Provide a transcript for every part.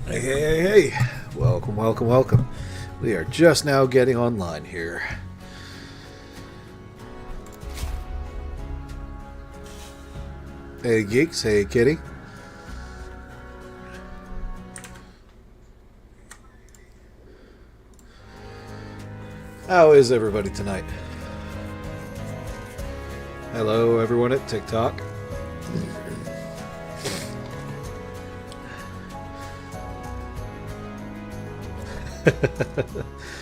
Hey, hey, hey, hey. Welcome, welcome, welcome. We are just now getting online here. Hey, geeks. Hey, kitty. How is everybody tonight? Hello, everyone at TikTok.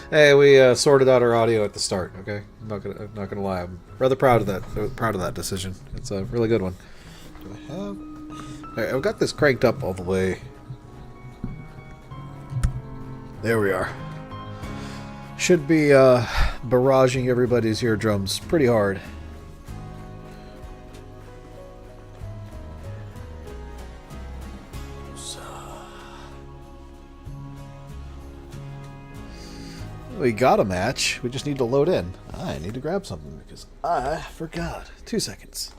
Hey, we sorted out our audio at the start. Okay, I'm not gonna lie. I'm rather proud of that. Proud of that decision. It's a really good one. Do I have? All right, I've got this cranked up all the way. There we are. Should be barraging everybody's eardrums pretty hard. We got a match. We just need to load in. I need to grab something because I forgot. 2 seconds.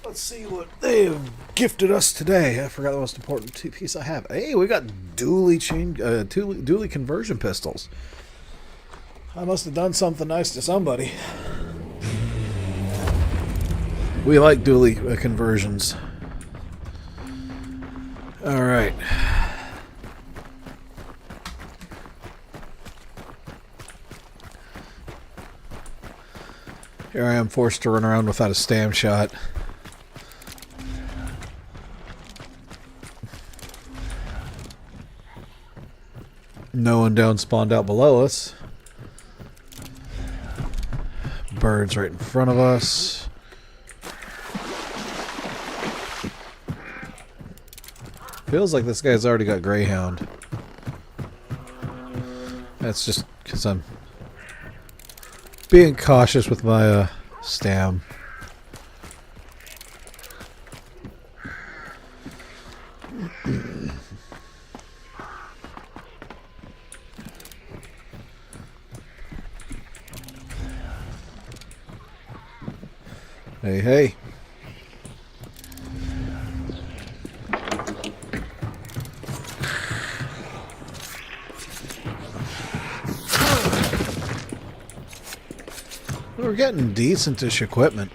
Let's see what they have gifted us today. I forgot the most important piece I have. Hey, we got dually conversion pistols. I must have done something nice to somebody. We like dually conversions. All right. Here I am forced to run around without a stam shot. No one down spawned out below us. Birds right in front of us. Feels like this guy's already got Greyhound. That's just because I'm being cautious with my stam. Hey, hey. We're getting decent-ish equipment.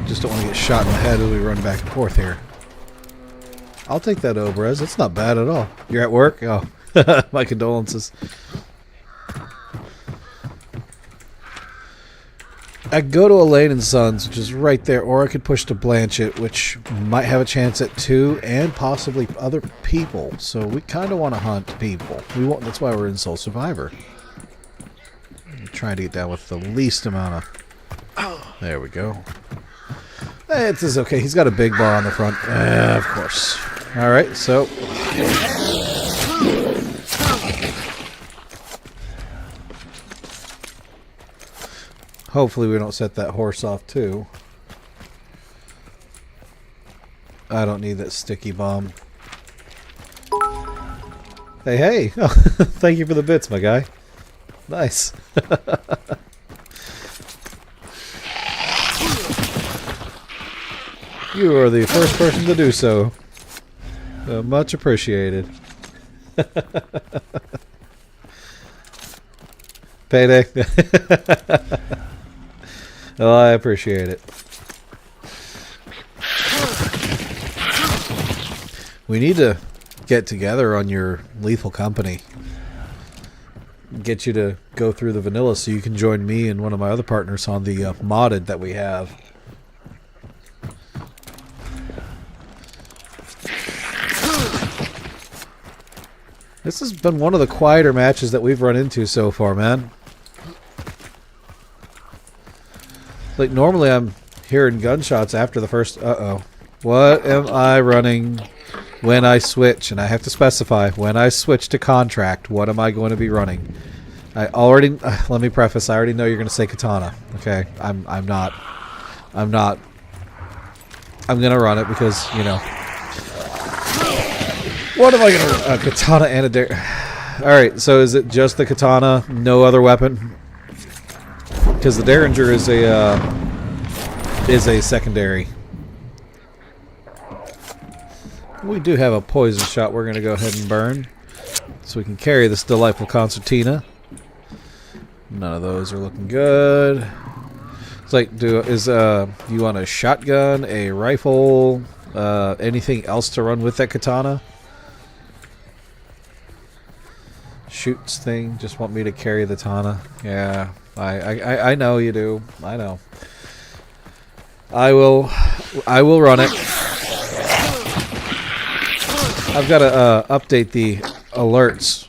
Just don't want to get shot in the head as we run back and forth here. I'll take that Obrez. It's not bad at all. You're at work? Oh, my condolences. I could go to Elaine & Sons, which is right there, or I could push to Blanchett, which might have a chance at 2 and possibly other people. So we kind of want to hunt people. We want. That's why we're in Sole Survivor. I'm trying to get down with the least amount of... There we go. This is okay. He's got a big bar on the front. Of course. Alright, so... Hopefully we don't set that horse off too. I don't need that sticky bomb. Hey, hey! Thank you for the bits, my guy. Nice. You are the first person to do so. Much appreciated. Payday. Well, I appreciate it. We need to get together on your Lethal Company. Get you to go through the vanilla so you can join me and one of my other partners on the modded that we have. This has been one of the quieter matches that we've run into so far, man. Like, normally I'm hearing gunshots after the first... Uh-oh. What am I running when I switch? And I have to specify, when I switch to contract, what am I going to be running? I already... let me preface, I already know you're going to say katana. Okay? I'm not. I'm not. I'm going to run it because, you know... What am I going to... katana and a dare... Alright, so is it just the katana, no other weapon? Because the Derringer is a secondary. We do have a poison shot we're going to go ahead and burn. So we can carry this delightful concertina. None of those are looking good. It's like, you want a shotgun, a rifle, anything else to run with that katana? Shoots thing, just want me to carry the katana. Yeah, I know you do. I know. I will run it. I've got to update the alerts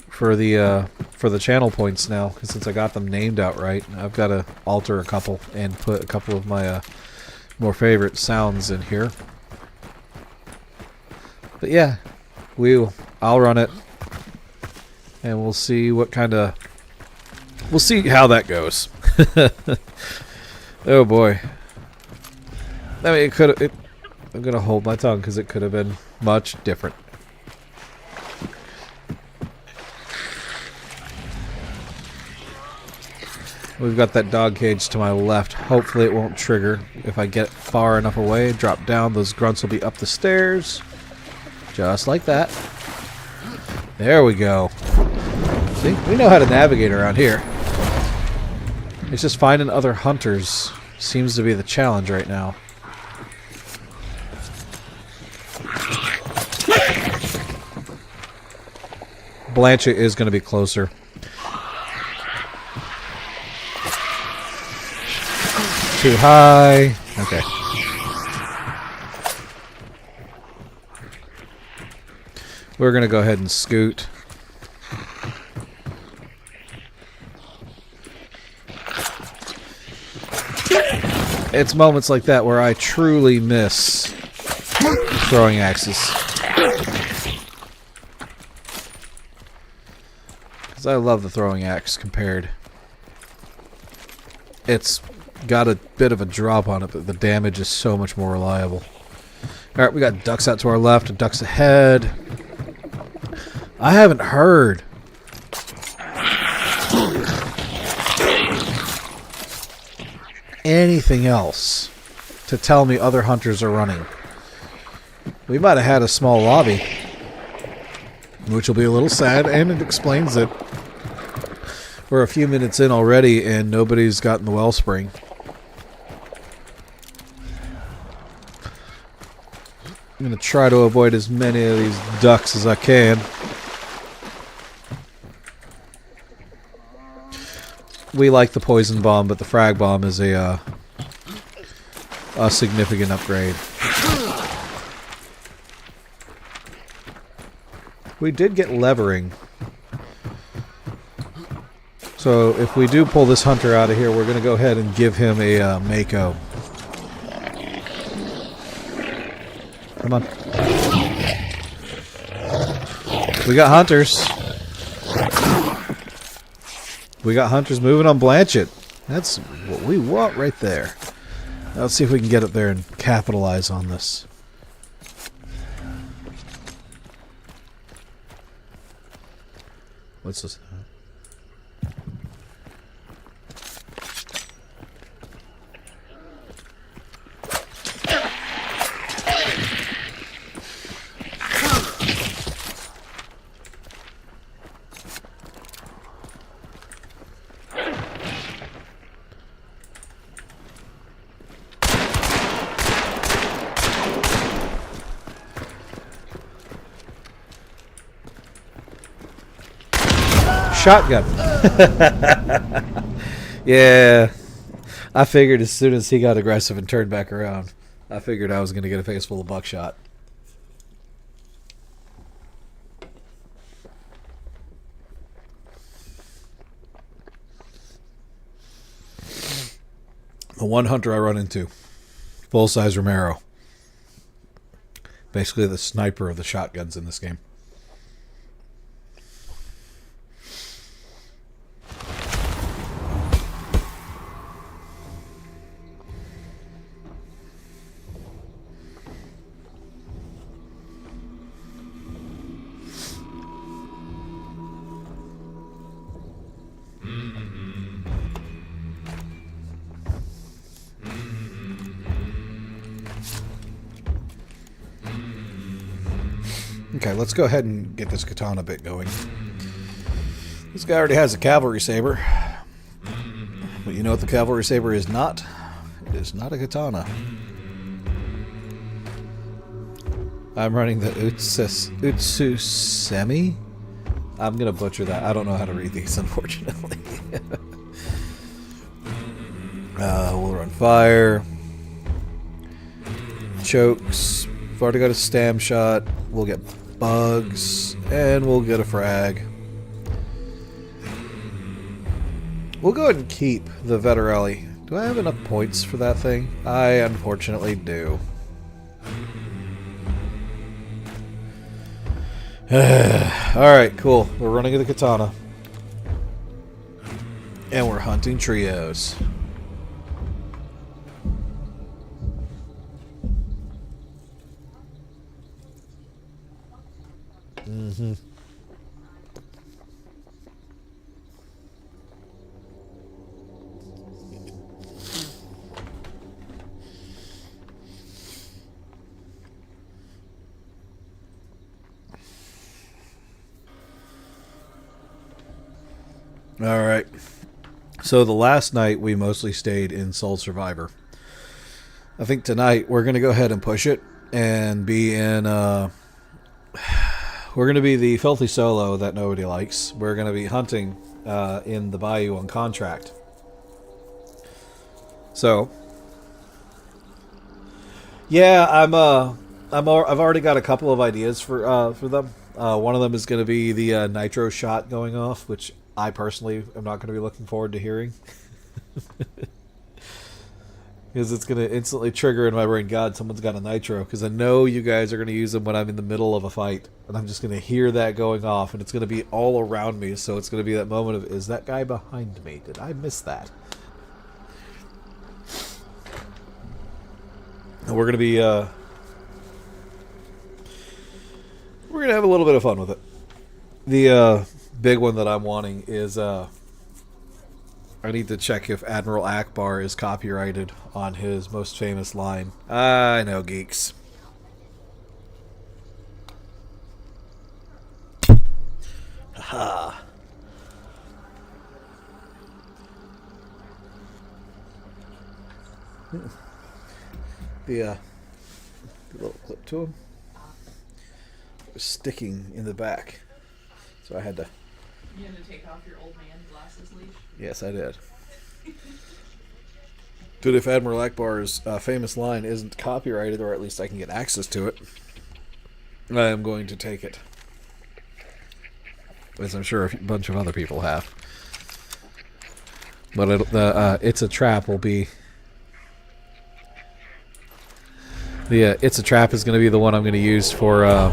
for the channel points now, since I got them named outright. I've got to alter a couple and put a couple of my more favorite sounds in here. But yeah, I'll run it, and we'll see what kind of... We'll see how that goes. Oh boy. I mean, I'm gonna hold my tongue because it could have been much different. We've got that dog cage to my left. Hopefully it won't trigger. If I get far enough away, drop down, those grunts will be up the stairs. Just like that. There we go. See, we know how to navigate around here. It's just finding other hunters seems to be the challenge right now. Blanchett is going to be closer. Too high. Okay. We're going to go ahead and scoot. It's moments like that where I truly miss throwing axes. Because I love the throwing axe compared. It's got a bit of a drop on it, but the damage is so much more reliable. Alright, we got ducks out to our left and ducks ahead. I haven't heard anything else to tell me other hunters are running. We might have had a small lobby, which will be a little sad, and it explains it. We're a few minutes in already and nobody's gotten the wellspring. I'm going to try to avoid as many of these ducks as I can. We like the poison bomb, but the frag bomb is a significant upgrade. We did get levering. So if we do pull this hunter out of here, we're going to go ahead and give him a Mako. Come on. We got hunters. We got hunters moving on Blanchett. That's what we want right there. Now let's see if we can get up there and capitalize on this. What's this? shotgun. Yeah. I figured as soon as he got aggressive and turned back around, I figured I was going to get a face full of buckshot. The one hunter I run into, full-size Romero. Basically the sniper of the shotguns in this game. Okay, let's go ahead and get this katana bit going. This guy already has a cavalry saber. But you know what the cavalry saber is not? It is not a katana. I'm running the Utsusemi. I'm going to butcher that. I don't know how to read these, unfortunately. We'll run fire. Chokes. We've already got a stam shot. We'll get bugs. And we'll get a frag. We'll go ahead and keep the Veterelli. Do I have enough points for that thing? I unfortunately do. Alright, cool. We're running the katana. And we're hunting trios. Mm-hmm. Alright. So the last night we mostly stayed in Soul Survivor. I think tonight we're going to go ahead and push it and be in we're going to be the filthy solo that nobody likes. We're going to be hunting in the Bayou on contract. So yeah, I've already got a couple of ideas for them. One of them is going to be the nitro shot going off, which I personally am not going to be looking forward to hearing. Because it's going to instantly trigger in my brain, God, someone's got a nitro. Because I know you guys are going to use them when I'm in the middle of a fight. And I'm just going to hear that going off. And it's going to be all around me. So it's going to be that moment of, is that guy behind me? Did I miss that? And we're going to be... we're going to have a little bit of fun with it. The big one that I'm wanting is... I need to check if Admiral Akbar is copyrighted on his most famous line. I know, geeks. Haha. The little clip to him. It was sticking in the back. So I had to... You had to take off your old man glasses leash? Yes, I did. Dude, if Admiral Akbar's famous line isn't copyrighted, or at least I can get access to it, I am going to take it. As I'm sure a bunch of other people have. But It's a Trap will be... The It's a Trap is going to be the one I'm going to use for...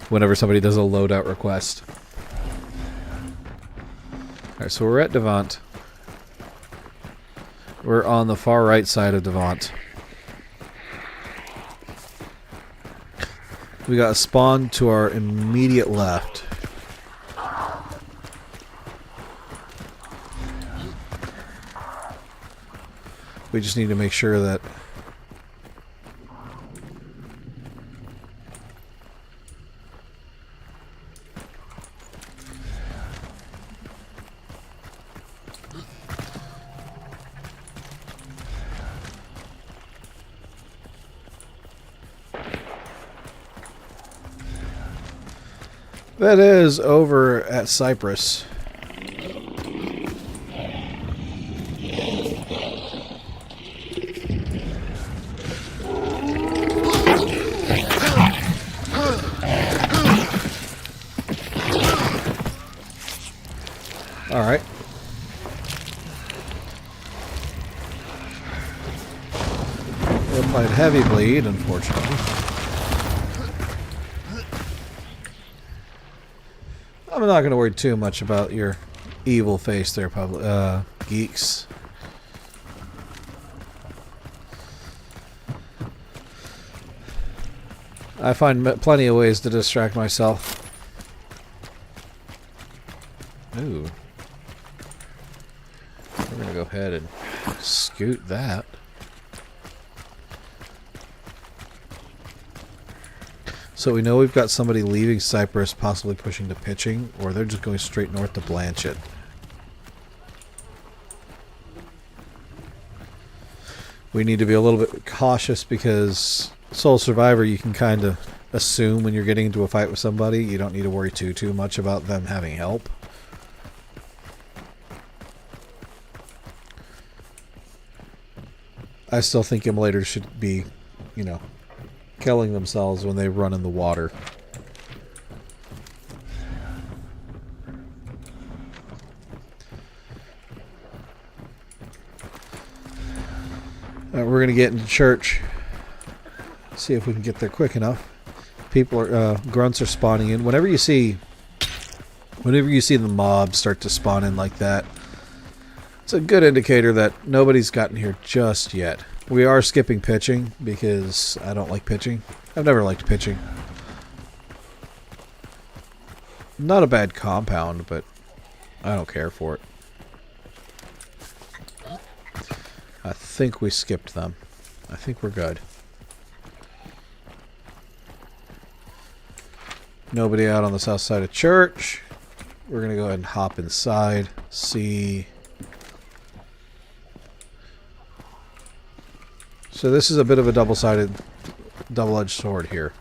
whenever somebody does a loadout request. Alright, so we're at Devant. We're on the far right side of Devant. We got a spawn to our immediate left. We just need to make sure that That is over at Cyprus. All right. We're playing heavy bleed, unfortunately. I'm not going to worry too much about your evil face there, geeks. I find plenty of ways to distract myself. Ooh. We're going to go ahead and scoot that. So we know we've got somebody leaving Cyprus, possibly pushing to pitching, or they're just going straight north to Blanchett. We need to be a little bit cautious because Sole Survivor, you can kind of assume when you're getting into a fight with somebody, you don't need to worry too much about them having help. I still think immolators should be, you know, killing themselves when they run in the water. We're going to get into church. See if we can get there quick enough. People are grunts are spawning in. Whenever you see the mob start to spawn in like that, it's a good indicator that nobody's gotten here just yet. We are skipping pitching because I don't like pitching. I've never liked pitching. Not a bad compound, but I don't care for it. I think we skipped them. I think we're good. Nobody out on the south side of church. We're going to go ahead and hop inside. See. So this is a bit of a double-edged sword here.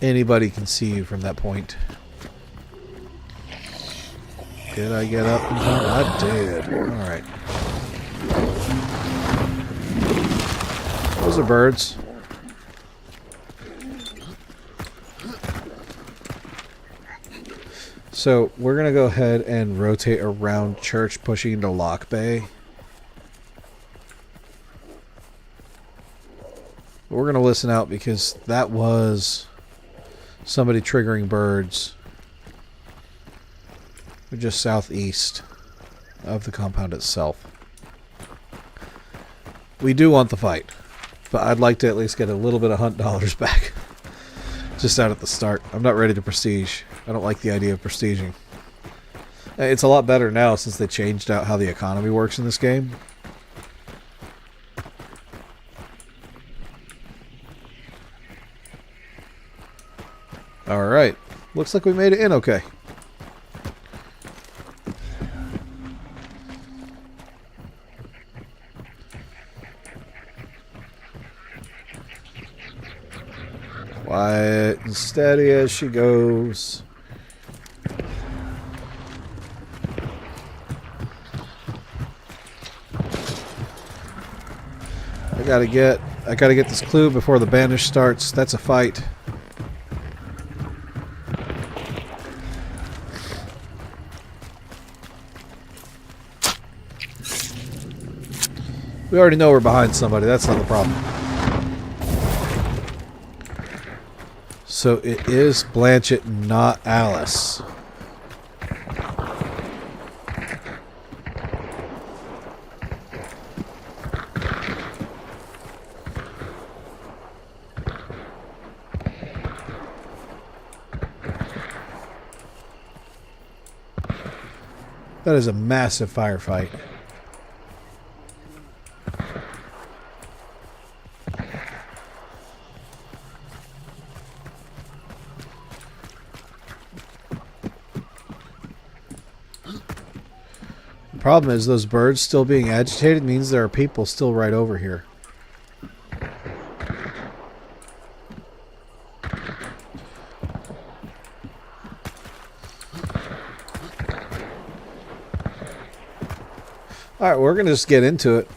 Anybody can see you from that point. Did I get up in time? I did. Alright. Those are birds. So we're going to go ahead and rotate around church, pushing into Lock Bay. We're going to listen out because that was somebody triggering birds. We're just southeast of the compound itself. We do want the fight, but I'd like to at least get a little bit of hunt dollars back. Just out at the start. I'm not ready to prestige. I don't like the idea of prestiging. It's a lot better now since they changed out how the economy works in this game. Alright. Looks like we made it in okay. Quiet and steady as she goes. I gotta get this clue before the banish starts. That's a fight. We already know we're behind somebody. That's not the problem. So it is Blanchett, not Alice. That is a massive firefight. Problem is those birds still being agitated means there are people still right over here. Alright, we're going to just get into it.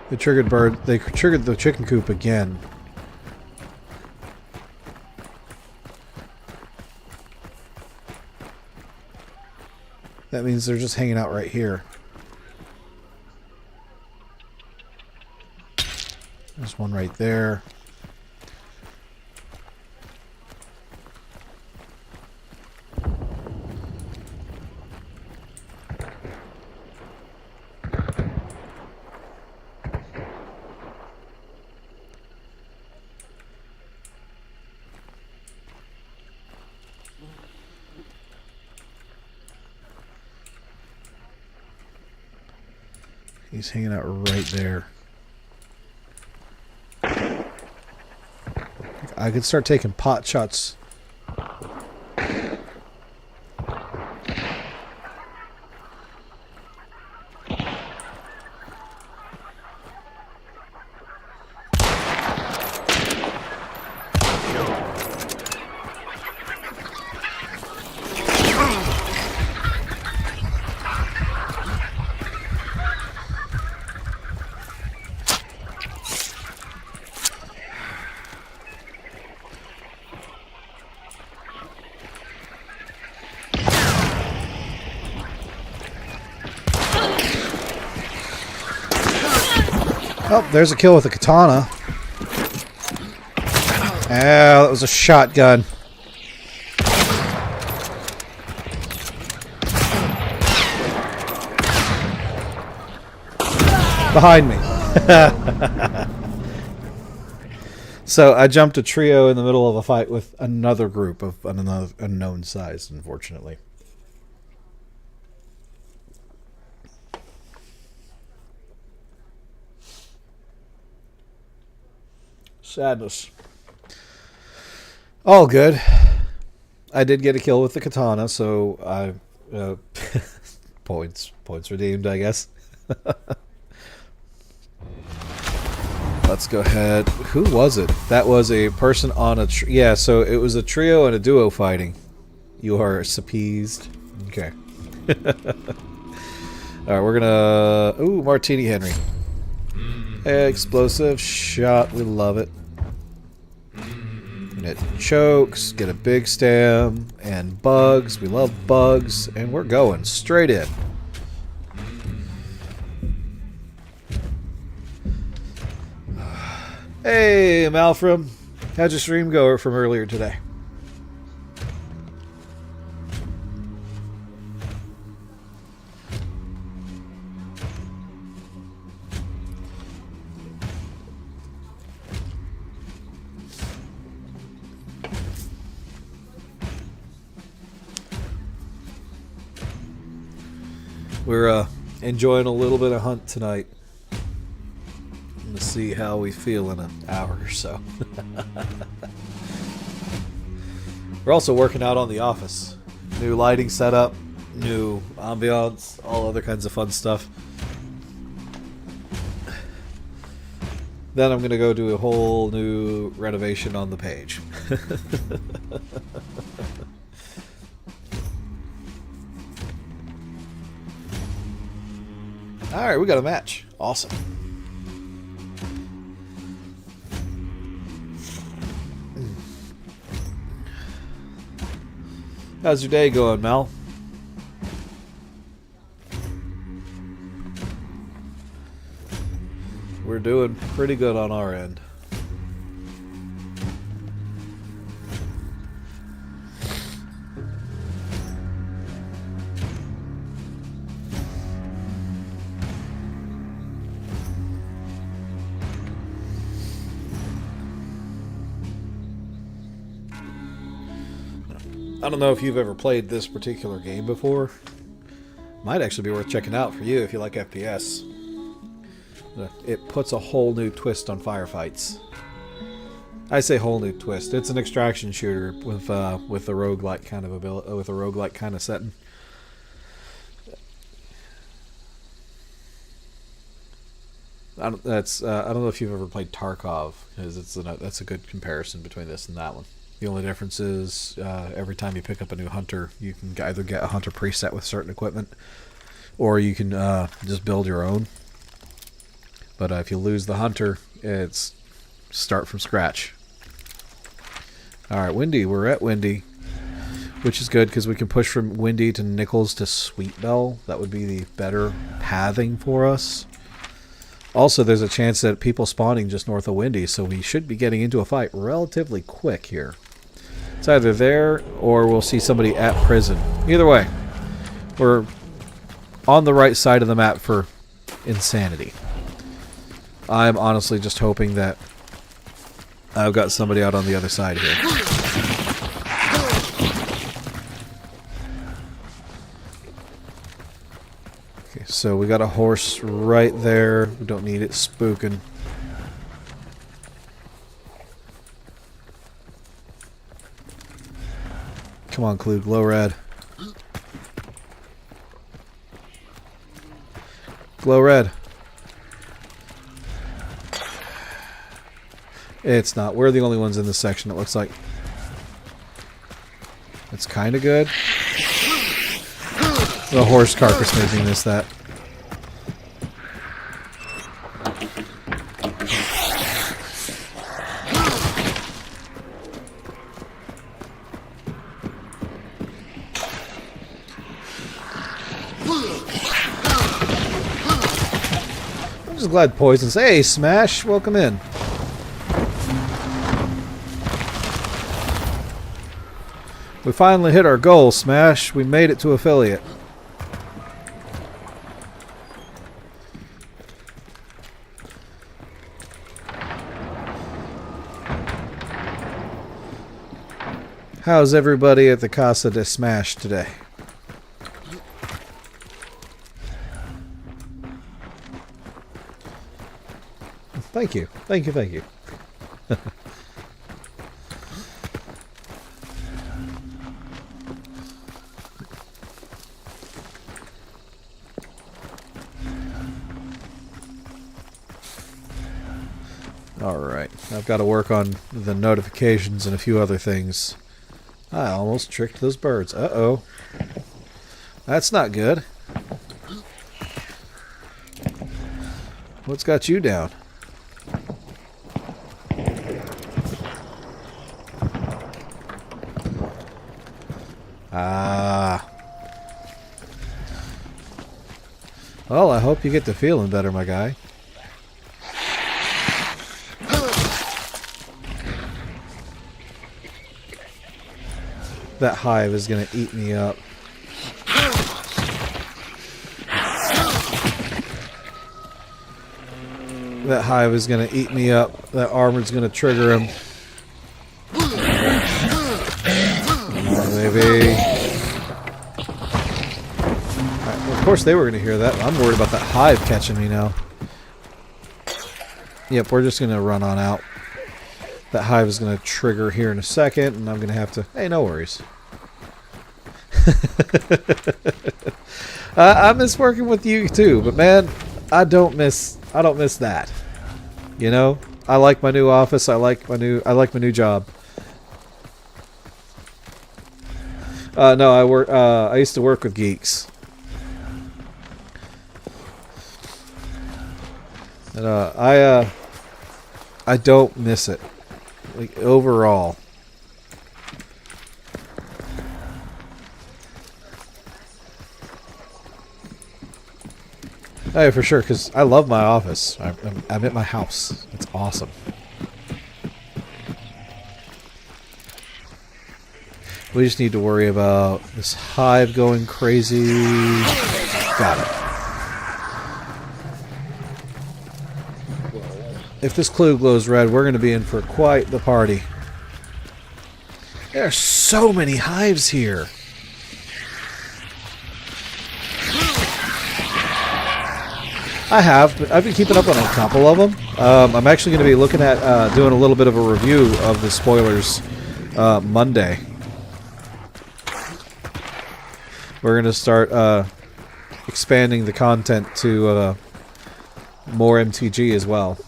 They triggered the chicken coop again. That means they're just hanging out right here. There's one right there. He's hanging out right there. I could start taking pot shots. Oh, there's a kill with a katana. Ah, that was a shotgun. Behind me. So I jumped a trio in the middle of a fight with another group of another unknown size, unfortunately. Sadness. All good. I did get a kill with the katana, so I points redeemed, I guess. Let's go ahead. Who was it? That was a person on a yeah. So it was a trio and a duo fighting. You are appeased. Okay. All right, we're gonna. Ooh, Martini Henry. Explosive shot. We love it. And it chokes. Get a big stem and bugs. We love bugs, and we're going straight in. Hey, Malfram. How'd your stream go from earlier today? We're enjoying a little bit of hunt tonight. To see how we feel in an hour or so. We're also working out on the office. New lighting setup, new ambiance, all other kinds of fun stuff. Then I'm going to go do a whole new renovation on the page. Alright, we got a match. Awesome. How's your day going, Mel? We're doing pretty good on our end. I don't know if you've ever played this particular game before. Might actually be worth checking out for you if you like FPS. It puts a whole new twist on firefights. I say whole new twist. It's an extraction shooter with a roguelike kind of ability, with a roguelike kind of setting. I don't know if you've ever played Tarkov, because that's a good comparison between this and that one. The only difference is every time you pick up a new hunter, you can either get a hunter preset with certain equipment, or you can just build your own. But if you lose the hunter, it's start from scratch. Alright, Windy. We're at Windy, which is good because we can push from Windy to Nichols to Sweetbell. That would be the better pathing for us. Also, there's a chance that people spawning just north of Windy, so we should be getting into a fight relatively quick here. It's either there or we'll see somebody at prison. Either way, we're on the right side of the map for insanity. I'm honestly just hoping that I've got somebody out on the other side here. Okay, so we got a horse right there. We don't need it spooking. Come on, Clue, glow red. Glow red. It's not. We're the only ones in this section, it looks like. It's kind of good. The horse carcass made me miss that. I'm just glad Poison's. Hey, Smash, welcome in. We finally hit our goal, Smash. We made it to affiliate. How's everybody at the Casa de Smash today? Thank you. Thank you, thank you. Alright, I've got to work on the notifications and a few other things. I almost tricked those birds. Uh-oh. That's not good. What's got you down? Ah. Well, I hope you get to feeling better, my guy. That hive is going to eat me up. That hive is going to eat me up. That armor's going to trigger him. Come on, baby. Right, well, of course they were going to hear that. I'm worried about that hive catching me now. Yep, we're just going to run on out. That hive is going to trigger here in a second, and I'm going to have to... Hey, no worries. I miss working with you too, but man, I don't miss that. You know, I like my new office. I like my new job. No, I used to work with geeks, and I don't miss it. Like overall. Hey, for sure, because I love my office. I'm at my house. It's awesome. We just need to worry about this hive going crazy. Got it. If this clue glows red, we're going to be in for quite the party. There are so many hives here. I've been keeping up on a couple of them. I'm actually going to be looking at doing a little bit of a review of the spoilers Monday. We're going to start expanding the content to more MTG as well.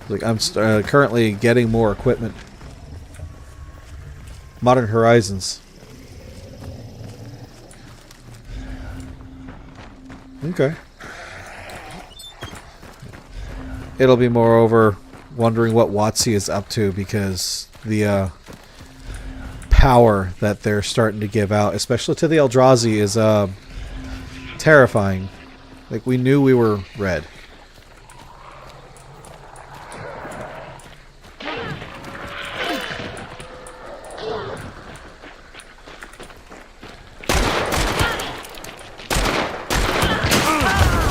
Like I'm currently getting more equipment. Modern Horizons. Okay. It'll be moreover wondering what WotC is up to, because the power that they're starting to give out, especially to the Eldrazi, is terrifying. Like, we knew we were red.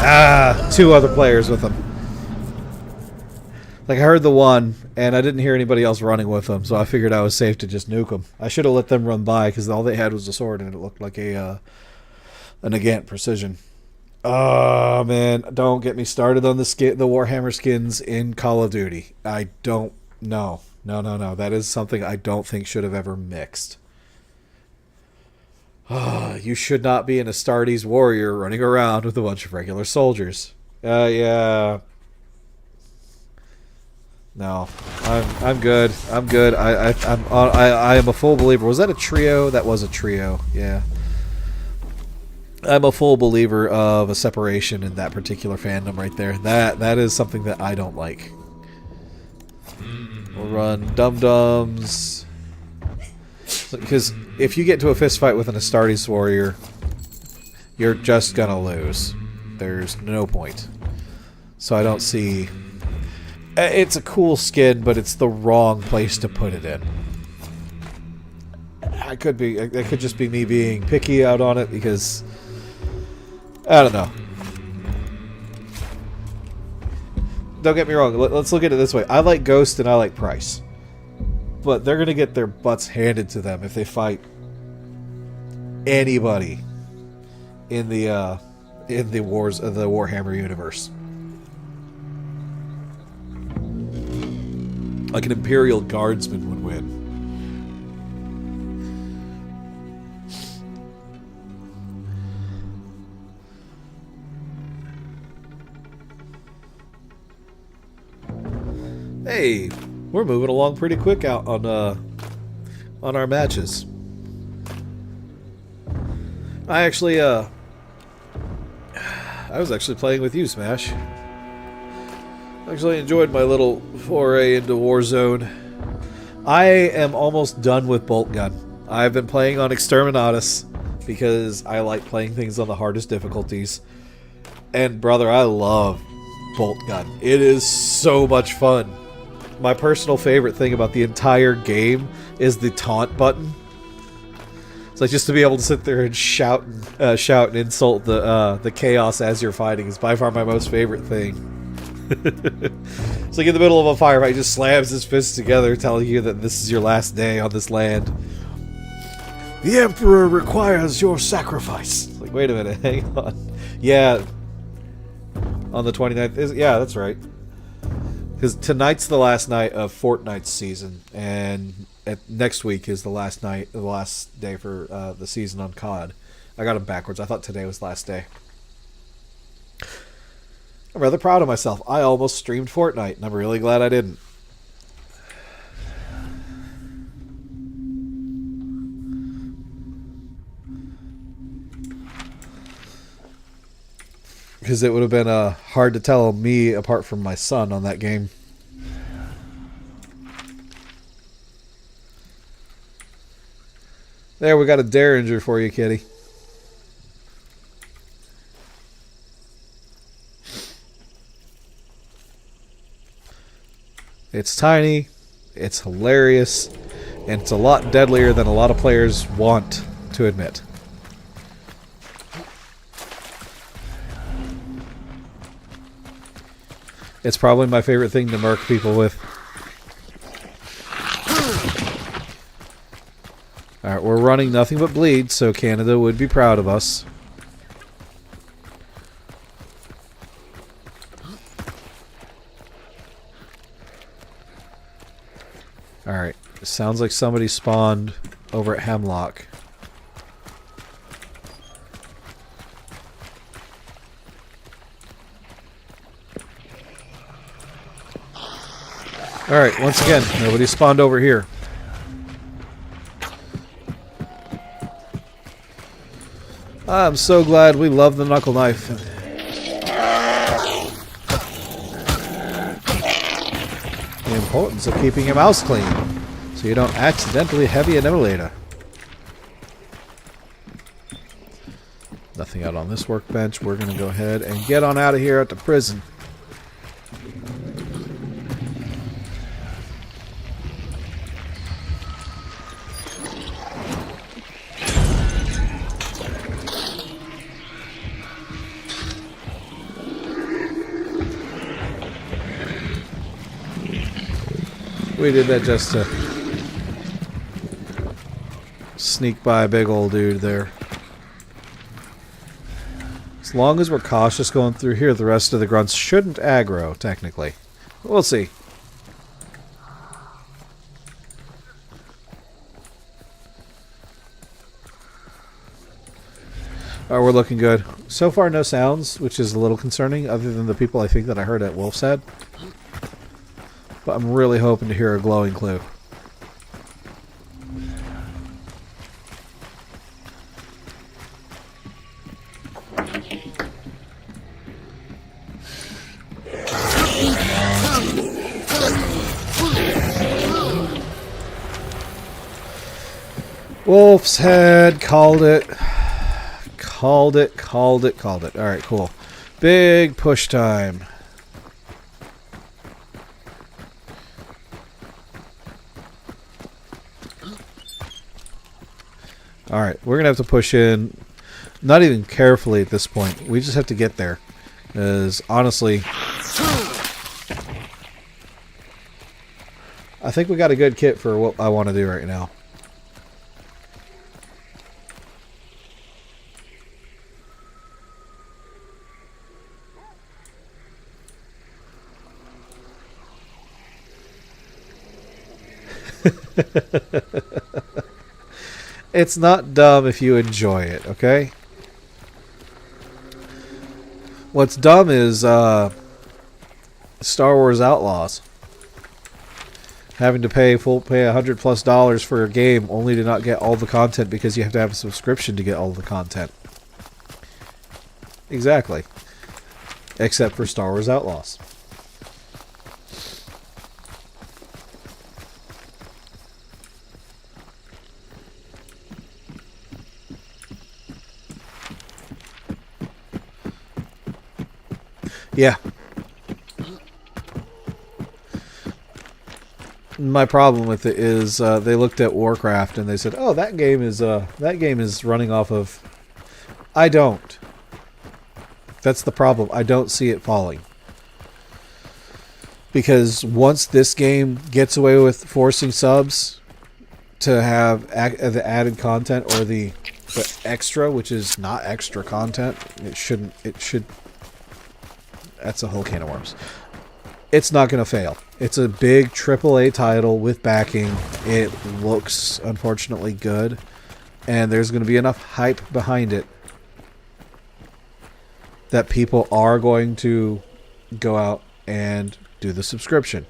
Ah, 2 other players with them. Like, I heard the one, and I didn't hear anybody else running with them, so I figured I was safe to just nuke them. I should have let them run by, because all they had was a sword, and it looked like a an Agant Precision. Oh, man, don't get me started on the Warhammer skins in Call of Duty. I don't know. No. That is something I don't think should have ever mixed. You should not be an Astartes warrior running around with a bunch of regular soldiers. Yeah. No, I'm good. I'm good. I am a full believer. Was that a trio? That was a trio. Yeah. I'm a full believer of a separation in that particular fandom right there. That is something that I don't like. We'll run dum-dums. Because if you get into a fist fight with an Astartes warrior, you're just gonna lose. There's no point. So I don't see... It's a cool skin, but it's the wrong place to put it in. It could just be me being picky out on it, because... I don't know. Don't get me wrong, let's look at it this way. I like Ghost and I like Price. But they're going to get their butts handed to them if they fight anybody in the wars of the Warhammer universe. Like an Imperial Guardsman would win. Hey, we're moving along pretty quick out on our matches. I was actually playing with you, Smash. Actually enjoyed my little foray into Warzone. I am almost done with Bolt Gun. I've been playing on Exterminatus because I like playing things on the hardest difficulties. And brother, I love Bolt Gun. It is so much fun. My personal favorite thing about the entire game is the taunt button. It's like, just to be able to sit there and shout and insult the chaos as you're fighting is by far my most favorite thing. It's like in the middle of a firefight, he just slams his fists together, telling you that this is your last day on this land. The Emperor requires your sacrifice. It's like, wait a minute, hang on. Yeah, on the 29th. Yeah, that's right. Because tonight's the last night of Fortnite's season, and next week is the last day for the season on COD. I got them backwards. I thought today was the last day. I'm rather proud of myself. I almost streamed Fortnite, and I'm really glad I didn't. Because it would have been hard to tell me apart from my son on that game. There, we got a Derringer for you, kitty. It's tiny, it's hilarious, and it's a lot deadlier than a lot of players want to admit. It's probably my favorite thing to murk people with. Alright, we're running nothing but bleed, so Canada would be proud of us. Alright, sounds like somebody spawned over at Hemlock. Alright, once again, nobody spawned over here. I'm so glad we love the knuckle knife. The importance of keeping your mouse clean so you don't accidentally heavy an emulator. Nothing out on this workbench. We're going to go ahead and get on out of here at the prison. We did that just to sneak by a big old dude there. As long as we're cautious going through here, the rest of the grunts shouldn't aggro, technically. We'll see. We're looking good. So far, no sounds, which is a little concerning, other than the people I think that I heard at Wolf's Head. But I'm really hoping to hear a glowing clue. Wolf's Head, called it. Called it. Alright, cool. Big push time. Alright, we're going to have to push in, not even carefully at this point. We just have to get there. Because, honestly, I think we got a good kit for what I want to do right now. It's not dumb if you enjoy it, okay? What's dumb is Star Wars Outlaws. Having to pay $100+ for a game only to not get all the content because you have to have a subscription to get all the content. Exactly. Except for Star Wars Outlaws. Yeah. My problem with it is they looked at Warcraft and they said, "Oh, that game is running off of." I don't. That's the problem. I don't see it falling. Because once this game gets away with forcing subs to have the added content or the extra, which is not extra content, it should. That's a whole can of worms. It's not going to fail. It's a big AAA title with backing. It looks, unfortunately, good. And there's going to be enough hype behind it that people are going to go out and do the subscription.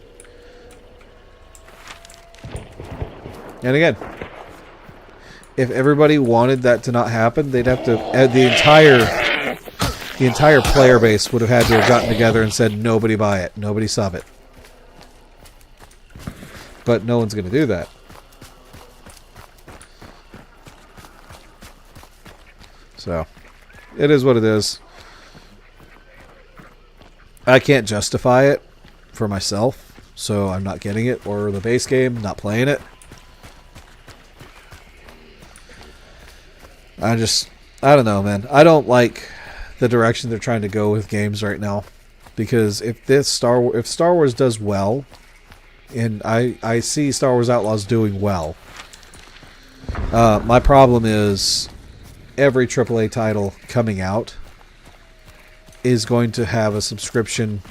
And again, if everybody wanted that to not happen, they'd have to add the entire player base would have had to have gotten together and said, nobody buy it, nobody sub it. But no one's going to do that. So, it is what it is. I can't justify it for myself, so I'm not getting it, or the base game, not playing it. I don't know, man. I don't like the direction they're trying to go with games right now, because if Star Wars does well, and I see Star Wars Outlaws doing well, my problem is every AAA title coming out is going to have a subscription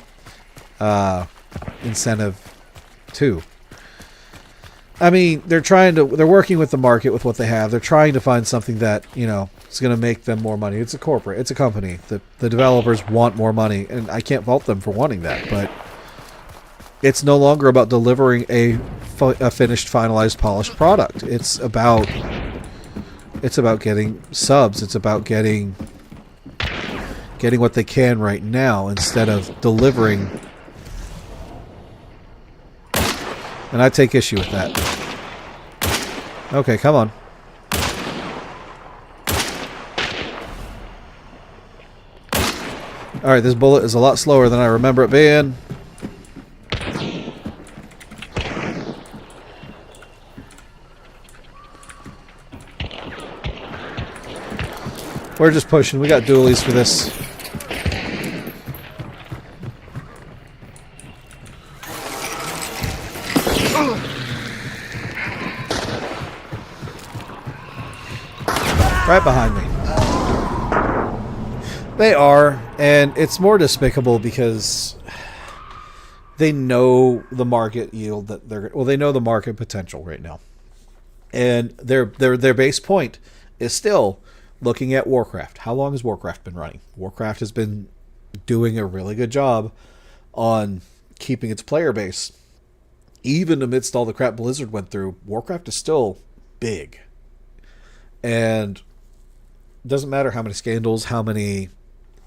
incentive too. I mean, they're working with the market with what they have. They're trying to find something that, is going to make them more money. It's a corporate. It's a company. The developers want more money, and I can't fault them for wanting that, but It's no longer about delivering a finished, finalized, polished product. It's about getting subs. It's about getting what they can right now instead of delivering. And I take issue with that. Okay, come on. Alright, this bullet is a lot slower than I remember it being. We're just pushing. We got dualies for this. Right behind me. They are, and it's more despicable because they know the market yield that they know the market potential right now. And their base point is still looking at Warcraft. How long has Warcraft been running? Warcraft has been doing a really good job on keeping its player base. Even amidst all the crap Blizzard went through, Warcraft is still big. And it doesn't matter how many scandals, how many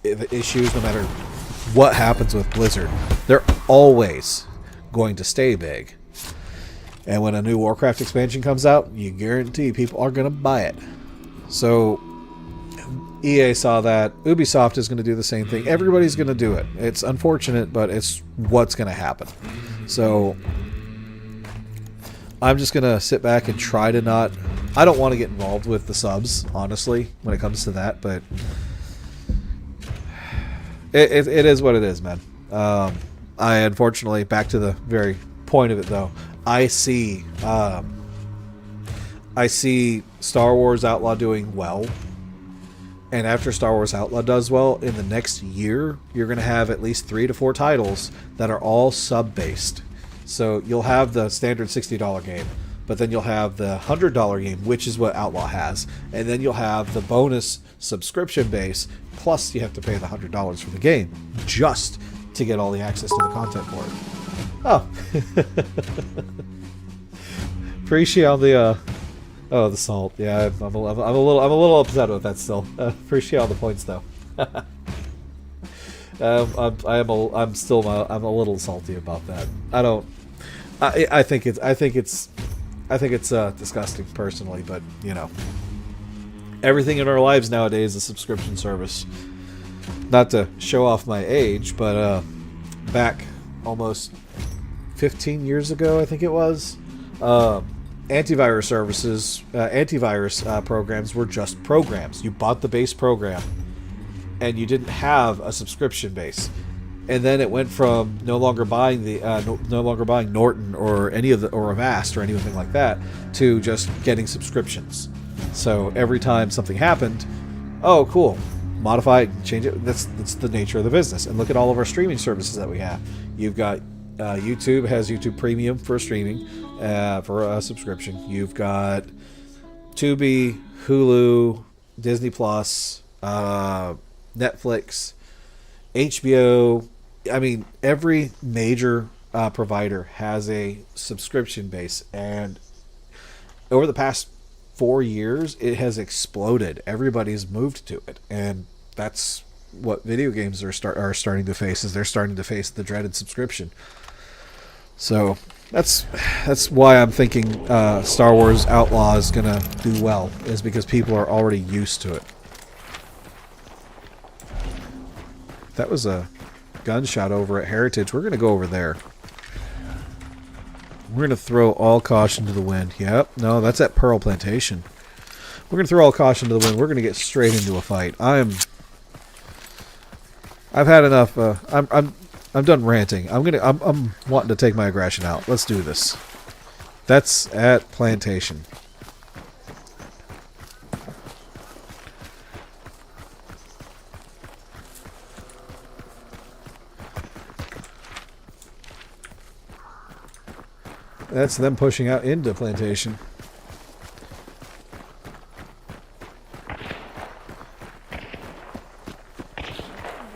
issues, no matter what happens with Blizzard, they're always going to stay big. And when a new Warcraft expansion comes out, you guarantee people are going to buy it. So EA saw that. Ubisoft is going to do the same thing. Everybody's going to do it. It's unfortunate, but it's what's going to happen. So I'm just going to sit back and try to not... I don't want to get involved with the subs, honestly, when it comes to that, but it is what it is, man. I unfortunately, back to the very point of it, though, I see Star Wars Outlaw doing well, and after Star Wars Outlaw does well, in the next year, you're going to have at least 3 to 4 titles that are all sub-based. So you'll have the standard $60 game, but then you'll have the $100 game, which is what Outlaw has, and then you'll have the bonus subscription base, plus you have to pay the $100 for the game, just to get all the access to the content for it. Oh. Appreciate the the salt. Yeah, I'm a little upset with that still. Appreciate all the points though. I'm a little salty about that. I think it's disgusting personally, but you know, everything in our lives nowadays is a subscription service. Not to show off my age, but back almost 15 years ago, I think it was, antivirus programs were just programs. You bought the base program, and you didn't have a subscription base. And then it went from no longer buying Norton or or Avast or anything like that to just getting subscriptions. So every time something happened, oh cool, modify it, change it. That's the nature of the business. And look at all of our streaming services that we have. You've got YouTube has YouTube Premium for streaming, for a subscription. You've got Tubi, Hulu, Disney Plus, Netflix, HBO. I mean, every major provider has a subscription base, and over the past 4 years, it has exploded. Everybody's moved to it, and that's what video games are starting to face. Is they're starting to face the dreaded subscription. So that's why I'm thinking Star Wars Outlaw is gonna do well, is because people are already used to it. That was a gunshot over at Heritage. We're going to go over there. We're going to throw all caution to the wind. Yep. No, that's at Pearl Plantation. We're going to throw all caution to the wind. We're going to get straight into a fight. I've had enough. I'm done ranting. I'm wanting to take my aggression out. Let's do this. That's at Plantation. That's them pushing out into Plantation.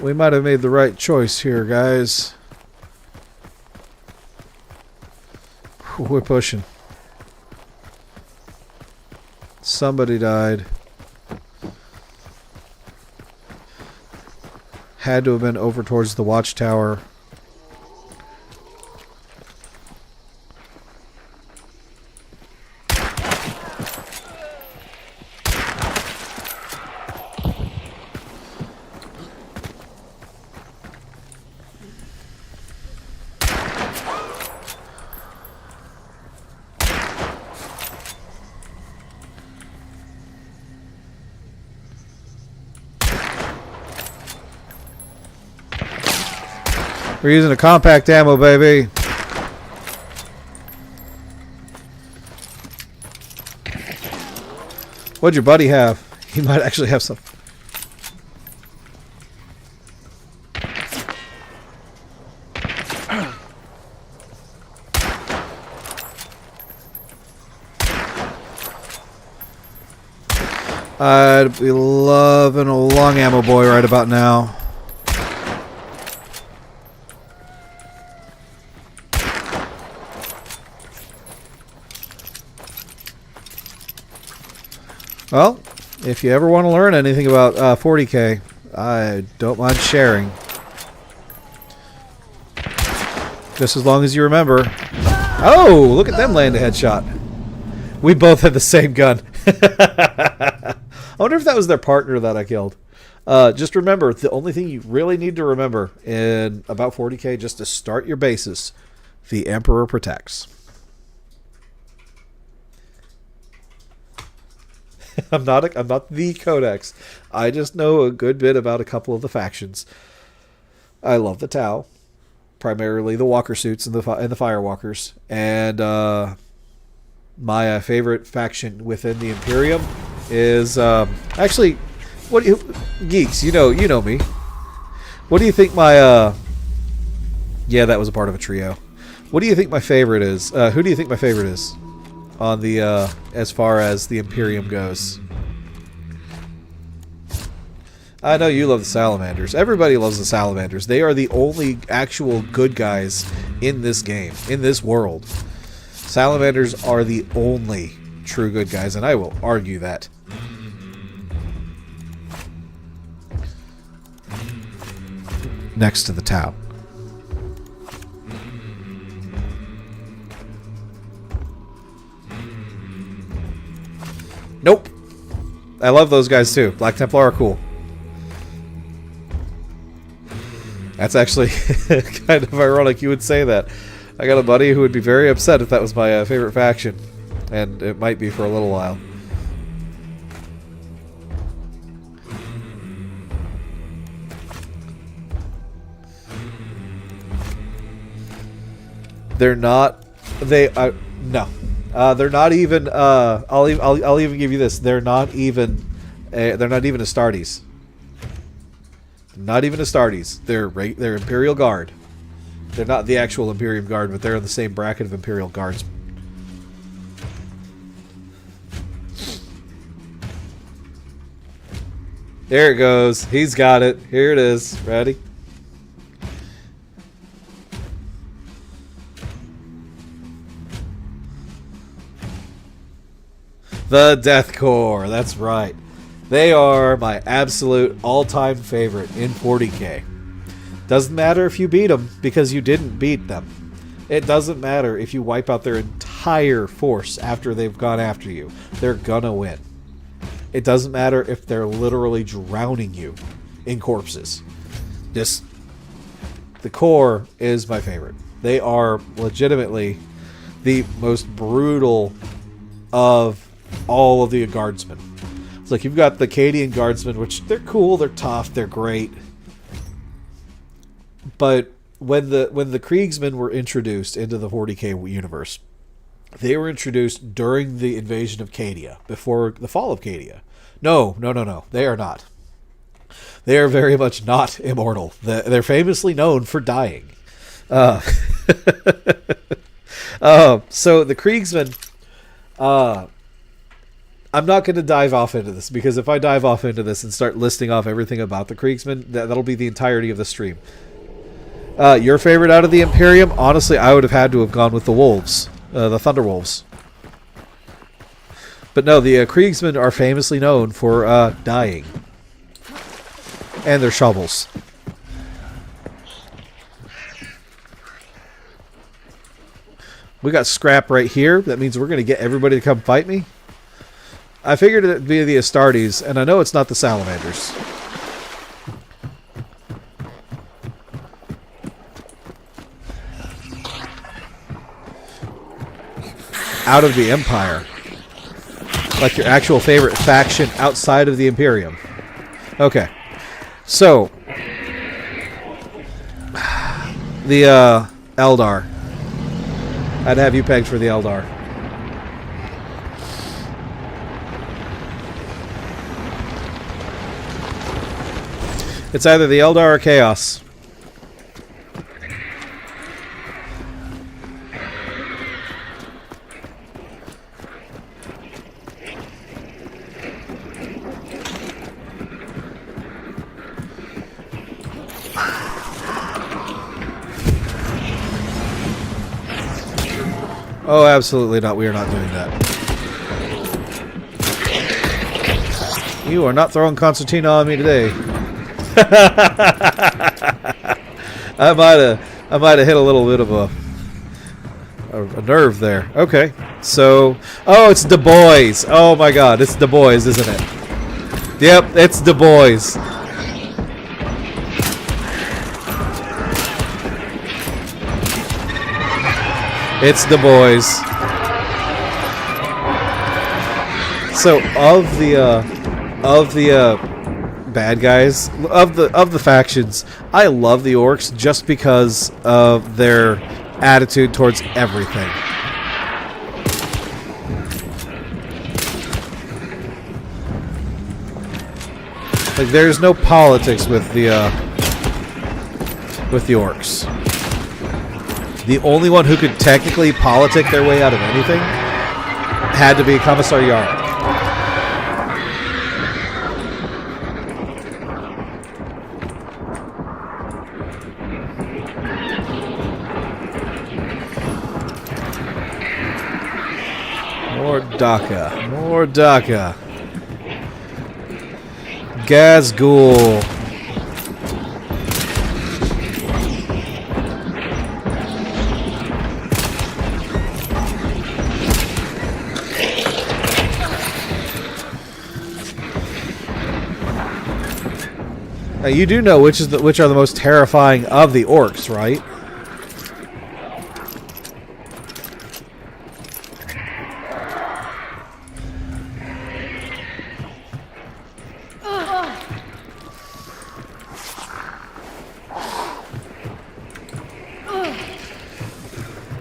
We might have made the right choice here, guys. We're pushing. Somebody died. Had to have been over towards the watchtower. We're using a compact ammo, baby. What'd your buddy have? He might actually have some. I'd be loving a long ammo boy right about now. Well, if you ever want to learn anything about 40K, I don't mind sharing. Just as long as you remember. Oh, look at them land a headshot. We both had the same gun. I wonder if that was their partner that I killed. Just remember, the only thing you really need to remember in about 40K, just to start your bases, the Emperor protects. I'm not the Codex. I just know a good bit about a couple of the factions. I love the Tau, primarily the Walker suits and the Firewalkers, and my favorite faction within the Imperium is actually geeks. You know me. What do you think my yeah, that was a part of a trio. What do you think my favorite is? Who do you think my favorite is? On the as far as the Imperium goes. I know you love the Salamanders. Everybody loves the Salamanders. They are the only actual good guys in this game, in this world. Salamanders are the only true good guys, and I will argue that. Next to the Tau. Nope. I love those guys too. Black Templar are cool. That's actually kind of ironic you would say that. I got a buddy who would be very upset if that was my favorite faction. And it might be for a little while. They're not... no. They're not even. I'll even give you this. They're not even. They're not even Astartes. Not even Astartes. They're Imperial Guard. They're not the actual Imperium Guard, but they're in the same bracket of Imperial Guards. There it goes. He's got it. Here it is. Ready? The Death Corps, that's right. They are my absolute all-time favorite in 40K. Doesn't matter if you beat them, because you didn't beat them. It doesn't matter if you wipe out their entire force after they've gone after you. They're gonna win. It doesn't matter if they're literally drowning you in corpses. The Corps is my favorite. They are legitimately the most brutal of all of the guardsmen. It's like you've got the Cadian guardsmen, which they're cool, they're tough, they're great. But when the Kriegsmen were introduced into the 40K universe, they were introduced during the invasion of Cadia, before the fall of Cadia. No. They are not. They are very much not immortal. They're famously known for dying. So the Kriegsmen... I'm not going to dive off into this, because if I dive off into this and start listing off everything about the Kriegsmen, that'll be the entirety of the stream. Your favorite out of the Imperium? Honestly, I would have had to have gone with the Wolves. The Thunderwolves. But no, the Kriegsmen are famously known for dying. And their shovels. We got scrap right here. That means we're going to get everybody to come fight me. I figured it'd be the Astartes, and I know it's not the Salamanders. Out of the Empire. Like your actual favorite faction outside of the Imperium. Okay. So. The Eldar. I'd have you pegged for the Eldar. It's either the Eldar or Chaos. Oh, absolutely not. We are not doing that. You are not throwing Concertina on me today. I might have hit a little bit of a nerve there. Okay. So, oh, it's Du Bois. Oh my God, it's Du Bois, isn't it? Yep, it's Du Bois. It's Du Bois. So of the bad guys, of the factions, I love the Orcs just because of their attitude towards everything. Like there's no politics with the Orcs. The only one who could technically politic their way out of anything had to be Commissar Yarl. More Daka. More Daka. Gazgul. Now you do know which are the most terrifying of the Orcs, right?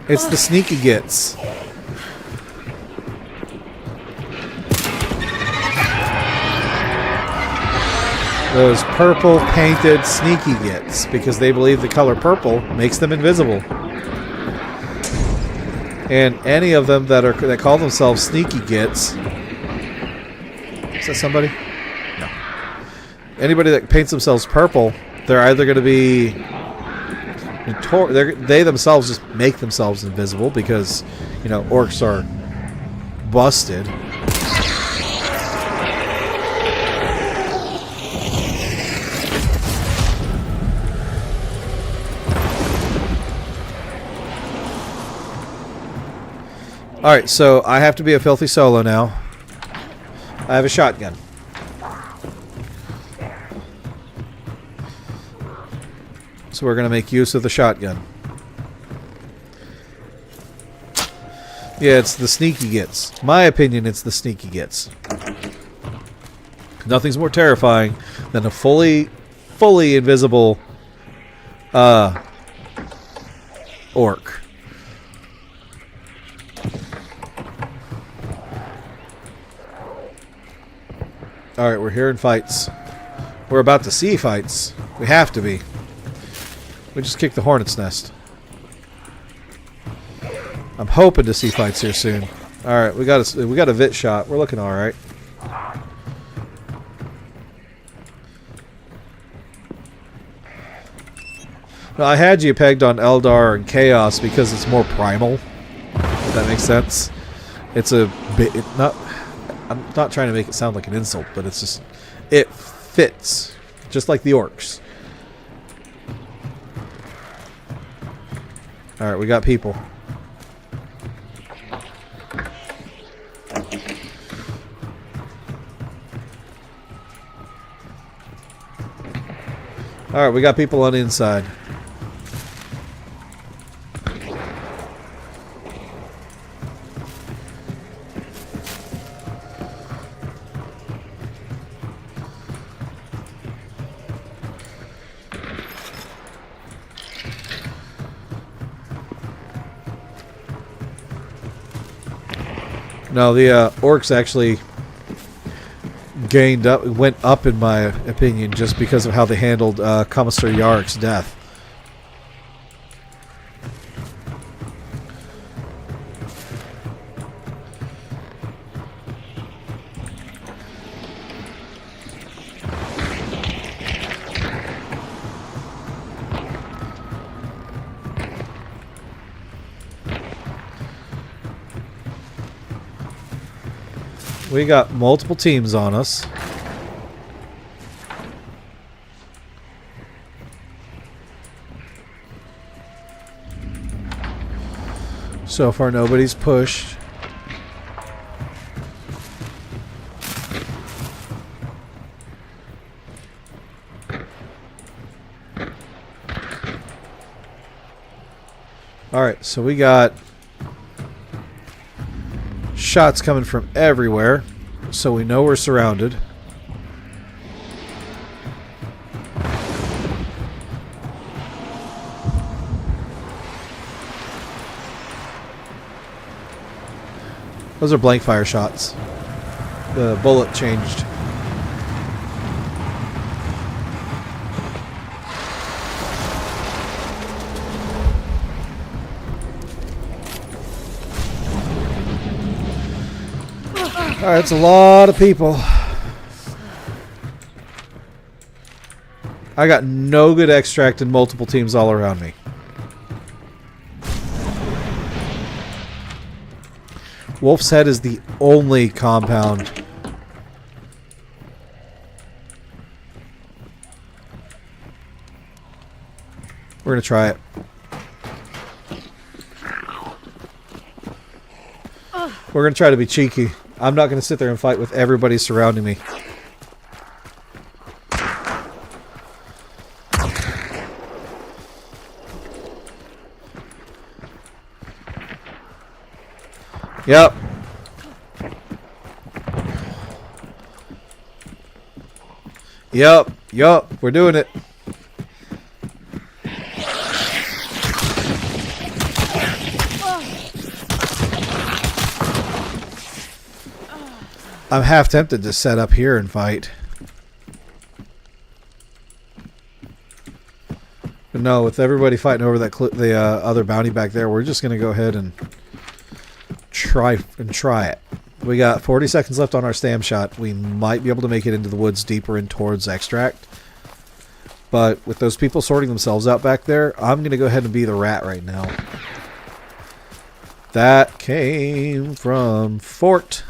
It's the sneaky gits. Those purple painted sneaky gits, because they believe the color purple makes them invisible. And any of them that call themselves sneaky gits. Is that somebody? No. Anybody that paints themselves purple, they're either going to be they themselves just make themselves invisible because, you know, Orcs are busted. Alright, so I have to be a filthy solo now. I have a shotgun. So we're going to make use of the shotgun. Yeah, it's the sneaky gits. My opinion, it's the sneaky gits. Nothing's more terrifying than a fully invisible orc. Alright, we're hearing fights. We're about to see fights. We have to be. We just kicked the hornet's nest. I'm hoping to see fights here soon. Alright, we got a Vit shot. We're looking alright. Now, I had you pegged on Eldar and Chaos because it's more primal. that makes sense. It's a bit not. I'm not trying to make it sound like an insult, but it's just it fits, just like the orcs. All right, we got people. All right, we got people on the inside. No, the orcs actually went up in my opinion, just because of how they handled Commissar Yarrick's death. We got multiple teams on us. So far, nobody's pushed. Alright, so we got shots coming from everywhere, so we know we're surrounded. Those are blank fire shots. The bullet changed. Alright, it's a lot of people. I got no good extract and multiple teams all around me. Wolf's Head is the only compound. We're going to try it. We're going to try to be cheeky. I'm not going to sit there and fight with everybody surrounding me. Yep. Yup. We're doing it. I'm half tempted to set up here and fight. But no, with everybody fighting over that the other bounty back there, we're just going to go ahead and try it. We got 40 seconds left on our stam shot. We might be able to make it into the woods deeper in towards extract. But with those people sorting themselves out back there, I'm going to go ahead and be the rat right now. That came from Fort.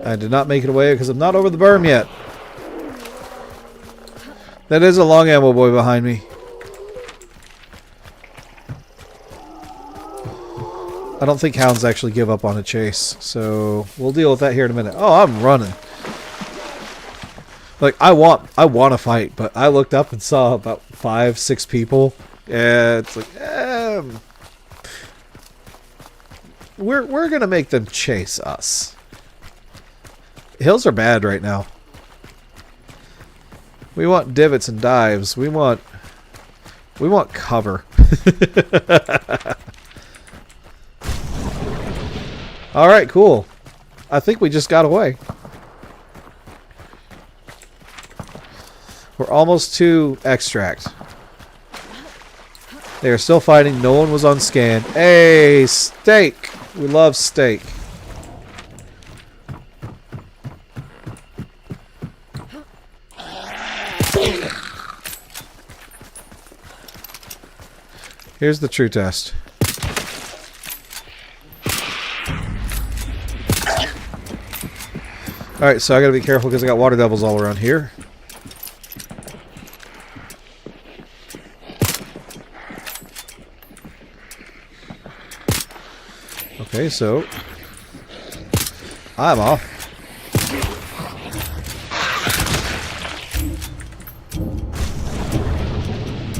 I did not make it away because I'm not over the berm yet. That is a long ammo boy behind me. I don't think hounds actually give up on a chase, so we'll deal with that here in a minute. Oh, I'm running. Like I want to fight, but I looked up and saw about 5-6 people, and it's like, we're gonna make them chase us. Hills are bad right now. We want divots and dives. We want cover. All right, cool. I think we just got away. We're almost to extract. They are still fighting. No one was on scan. Hey, steak! We love steak. Here's the true test. Alright, so I gotta be careful because I got water devils all around here. Okay, so I'm off.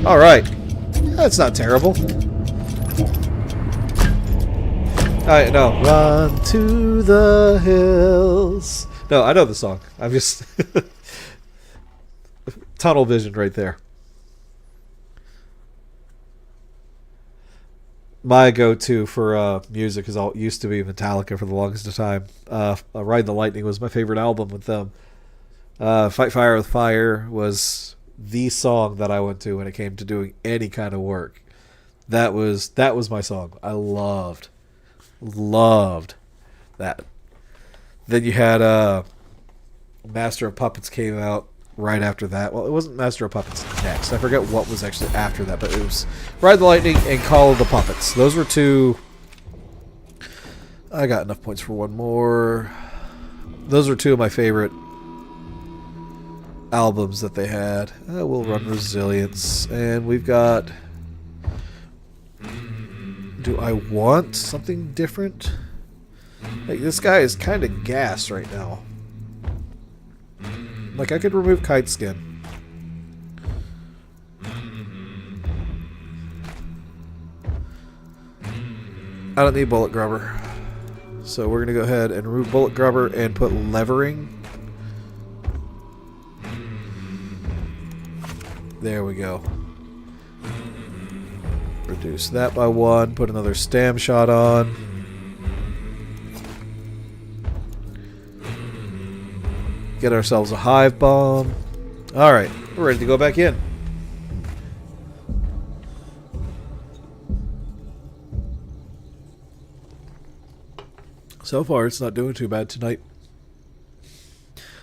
Alright. That's not terrible. Alright, no. Run to the hills. No, I know the song. I'm just... tunnel vision right there. My go-to for music is all used to be Metallica for the longest of time. Ride the Lightning was my favorite album with them. Fight Fire with Fire was the song that I went to when it came to doing any kind of work. That was my song. I loved that. Then you had Master of Puppets came out right after that. Well, it wasn't Master of Puppets next. I forget what was actually after that, but it was Ride the Lightning and Call of the Puppets. Those were two. I got enough points for one more. Those were two of my favorite albums that they had. We'll run Resilience, and we've got... Do I want something different? Like, this guy is kind of gas right now. Like, I could remove Kite Skin. I don't need Bullet Grubber. So we're going to go ahead and remove Bullet Grubber and put Levering. There we go. Reduce that by 1. Put another Stam Shot on. Get ourselves a Hive Bomb. Alright, we're ready to go back in. So far, it's not doing too bad tonight.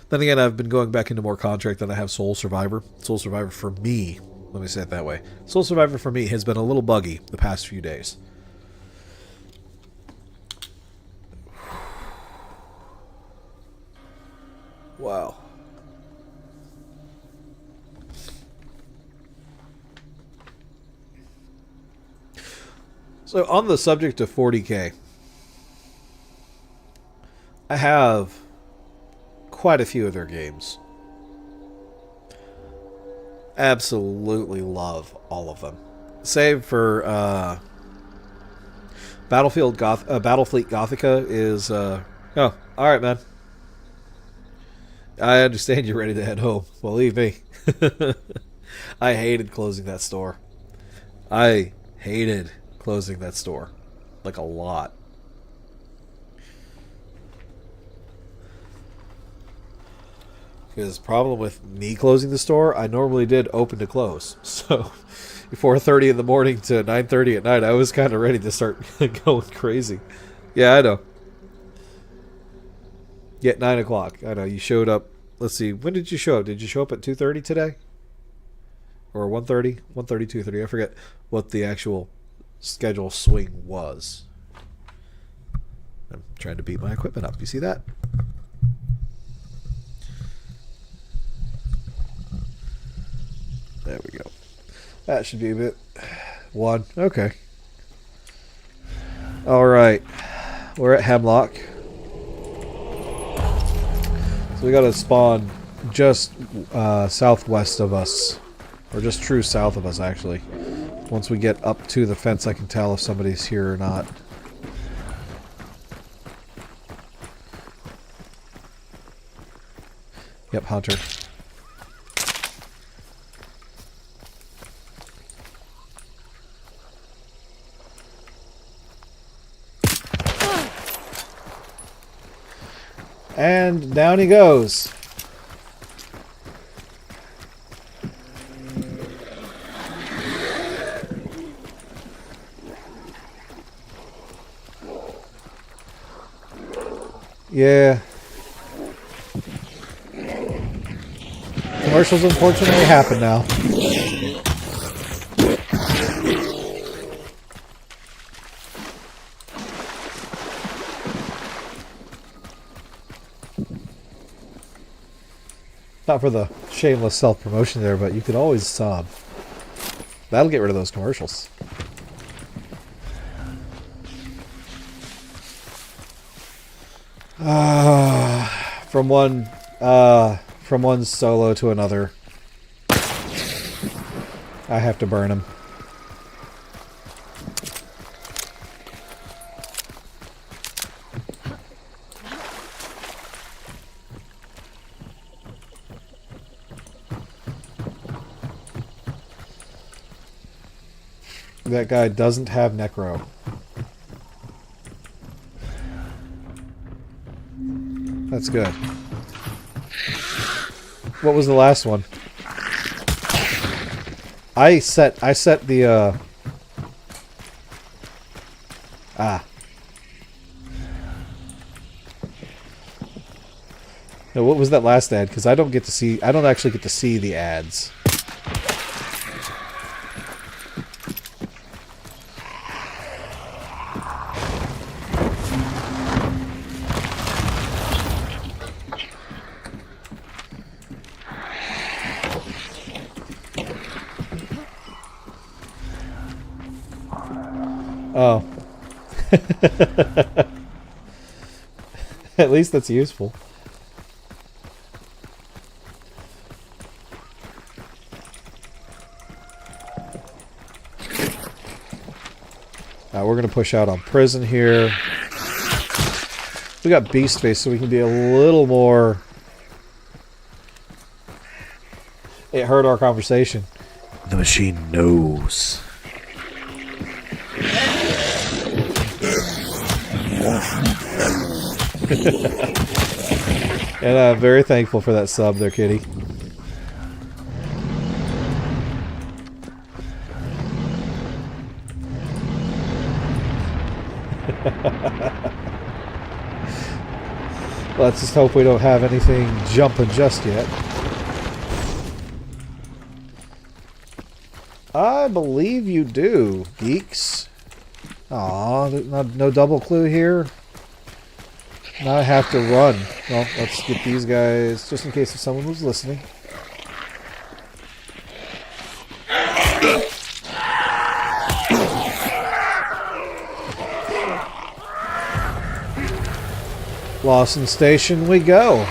Then again, I've been going back into more Contract than I have Soul Survivor. Soul Survivor for me, let me say it that way. Soul Survivor for me has been a little buggy the past few days. Wow. So on the subject of 40K, I have quite a few of their games. Absolutely love all of them. Save for Battlefleet Gothica is oh, alright, man. I understand you're ready to head home. Believe me. I hated closing that store. I hated closing that store. Like, a lot. Because the problem with me closing the store, I normally did open to close. So, 4:30 in the morning to 9:30 at night, I was kind of ready to start going crazy. Yeah, I know. Yeah, 9 o'clock. I know, you showed up. Let's see, when did you show up? Did you show up at 2:30 today? Or 1:30? 1:30, 2:30. I forget what the actual schedule swing was. I'm trying to beat my equipment up. You see that? There we go. That should be a bit. 1. Okay. Alright. We're at Hemlock. So we got to spawn just southwest of us. Or just true south of us, actually. Once we get up to the fence, I can tell if somebody's here or not. Yep, Hunter. And down he goes. Yeah. Commercials unfortunately happen now. Not for the shameless self-promotion there, but you could always sub. That'll get rid of those commercials. From one solo to another. I have to burn him. That guy doesn't have necro. That's good. What was the last one? I set the No, what was that last ad? Because I don't actually get to see the ads. Oh. At least that's useful. We're going to push out on prison here. We got beast face, so we can be a little more... It heard our conversation. The machine knows. And I'm very thankful for that sub there, kitty. Let's just hope we don't have anything jumping just yet. I believe you do, geeks. Aw, no double clue here. Now I have to run. Well, let's get these guys, just in case if someone was listening. Lawson Station we go.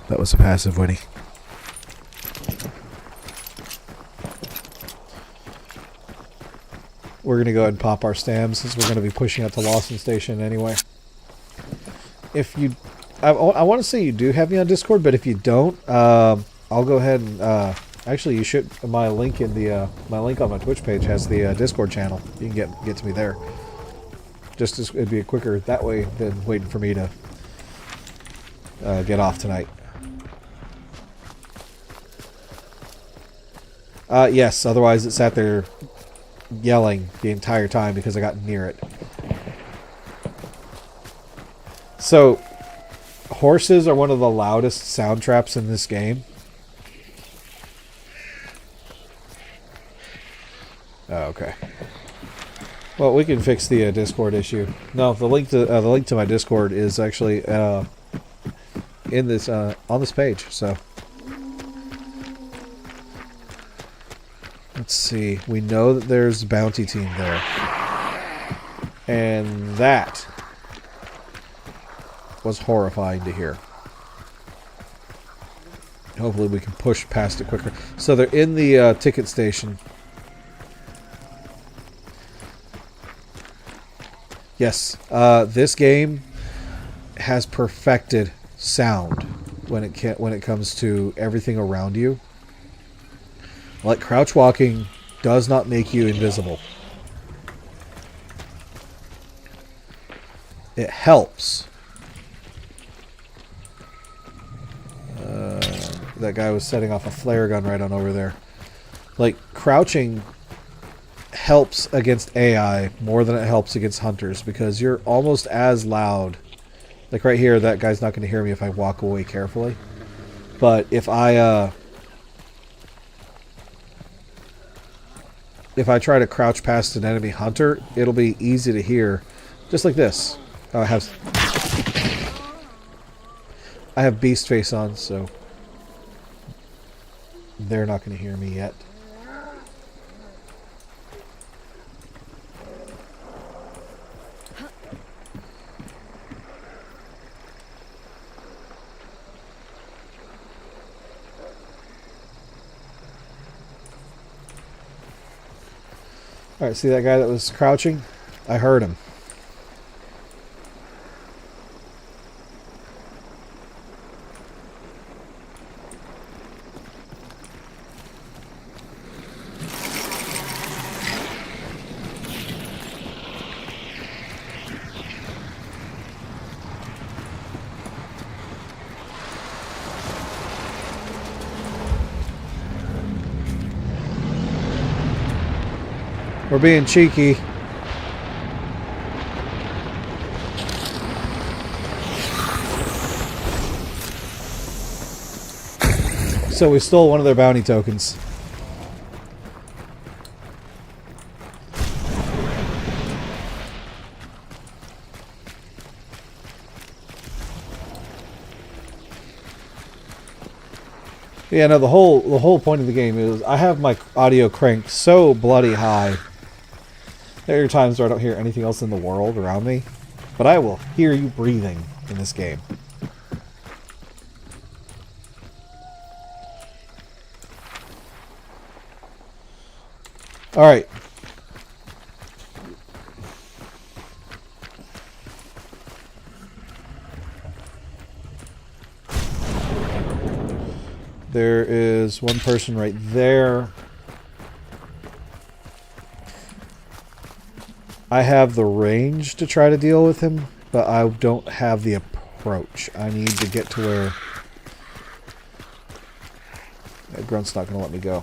That was a passive, Winnie. We're going to go ahead and pop our stamps since we're going to be pushing out to Lawson Station anyway. If you... I want to say you do have me on Discord, but if you don't, I'll go ahead and... actually, you should... My link in the... my link on my Twitch page has the Discord channel. You can get to me there. Just as it'd be quicker that way than waiting for me to get off tonight. Yes, otherwise it sat there yelling the entire time because I got near it. So, horses are one of the loudest sound traps in this game. Oh, okay. Well, we can fix the Discord issue. No, the link to my Discord is actually in this on this page. So. Let's see. We know that there's bounty team there. And that was horrifying to hear. Hopefully we can push past it quicker. So they're in the ticket station. Yes. This game has perfected sound when it comes to everything around you. Like, crouch walking does not make you invisible. It helps. that guy was setting off a flare gun right on over there. Like, crouching helps against AI more than it helps against hunters because you're almost as loud. Like right here, that guy's not going to hear me if I walk away carefully. But if I try to crouch past an enemy hunter, it'll be easy to hear. Just like this. Oh, I have beast face on, so they're not going to hear me yet. Alright, see that guy that was crouching? I heard him. We're being cheeky. So we stole one of their bounty tokens. Yeah, no, the whole point of the game is I have my audio cranked so bloody high. There are times where I don't hear anything else in the world around me, but I will hear you breathing in this game. Alright. There is one person right there. I have the range to try to deal with him, but I don't have the approach. I need to get to where... That grunt's not going to let me go.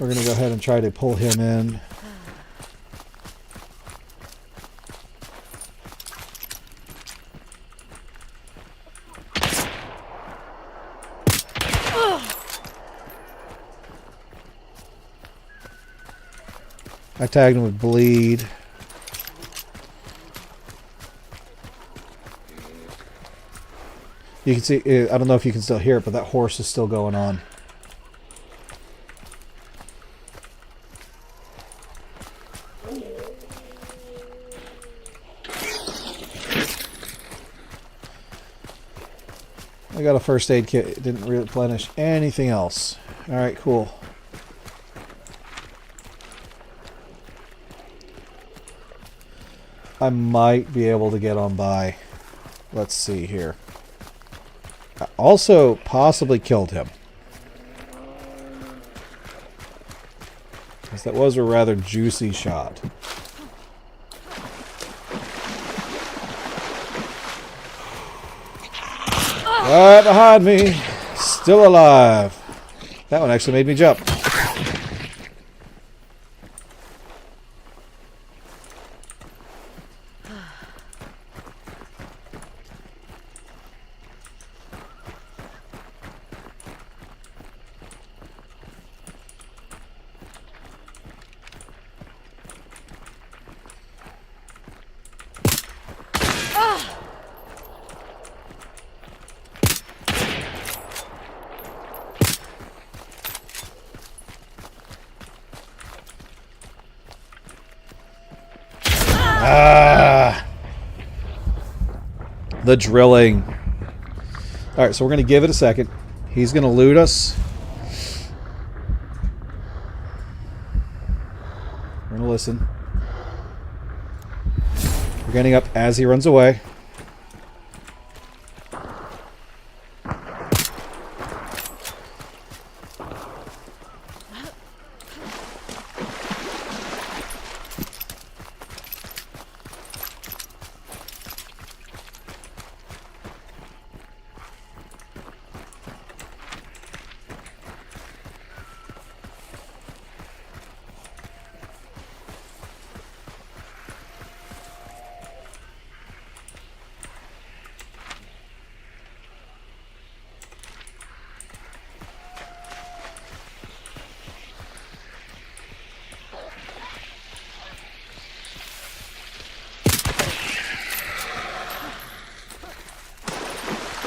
We're going to go ahead and try to pull him in. I tagged him with bleed. You can see, I don't know if you can still hear it, but that horse is still going on. I got a first aid kit. It didn't replenish anything else. Alright, cool. I might be able to get on by. Let's see here. I also possibly killed him. Because that was a rather juicy shot. Right behind me. Still alive. That one actually made me jump. The drilling. Alright, so we're going to give it a second. He's going to loot us. We're going to listen. We're getting up as he runs away.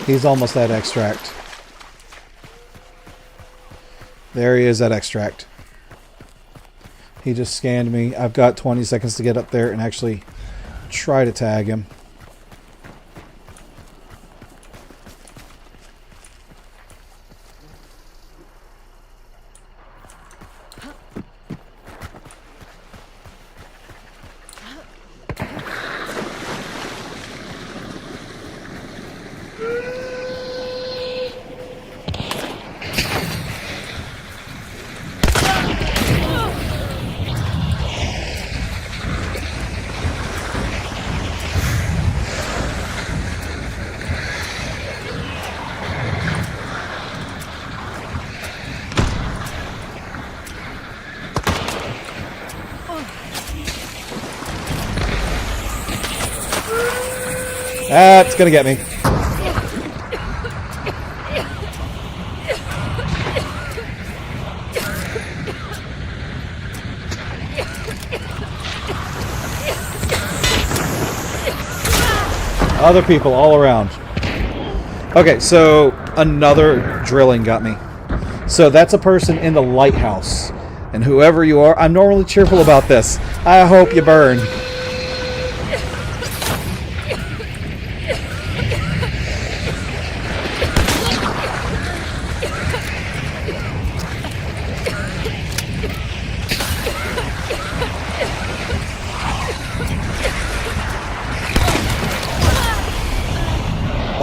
He's almost at extract. There he is at extract. He just scanned me. I've got 20 seconds to get up there and actually try to tag him. Ah, it's gonna get me. Other people all around. Okay, so another drilling got me. So that's a person in the lighthouse. And whoever you are, I'm normally cheerful about this. I hope you burn.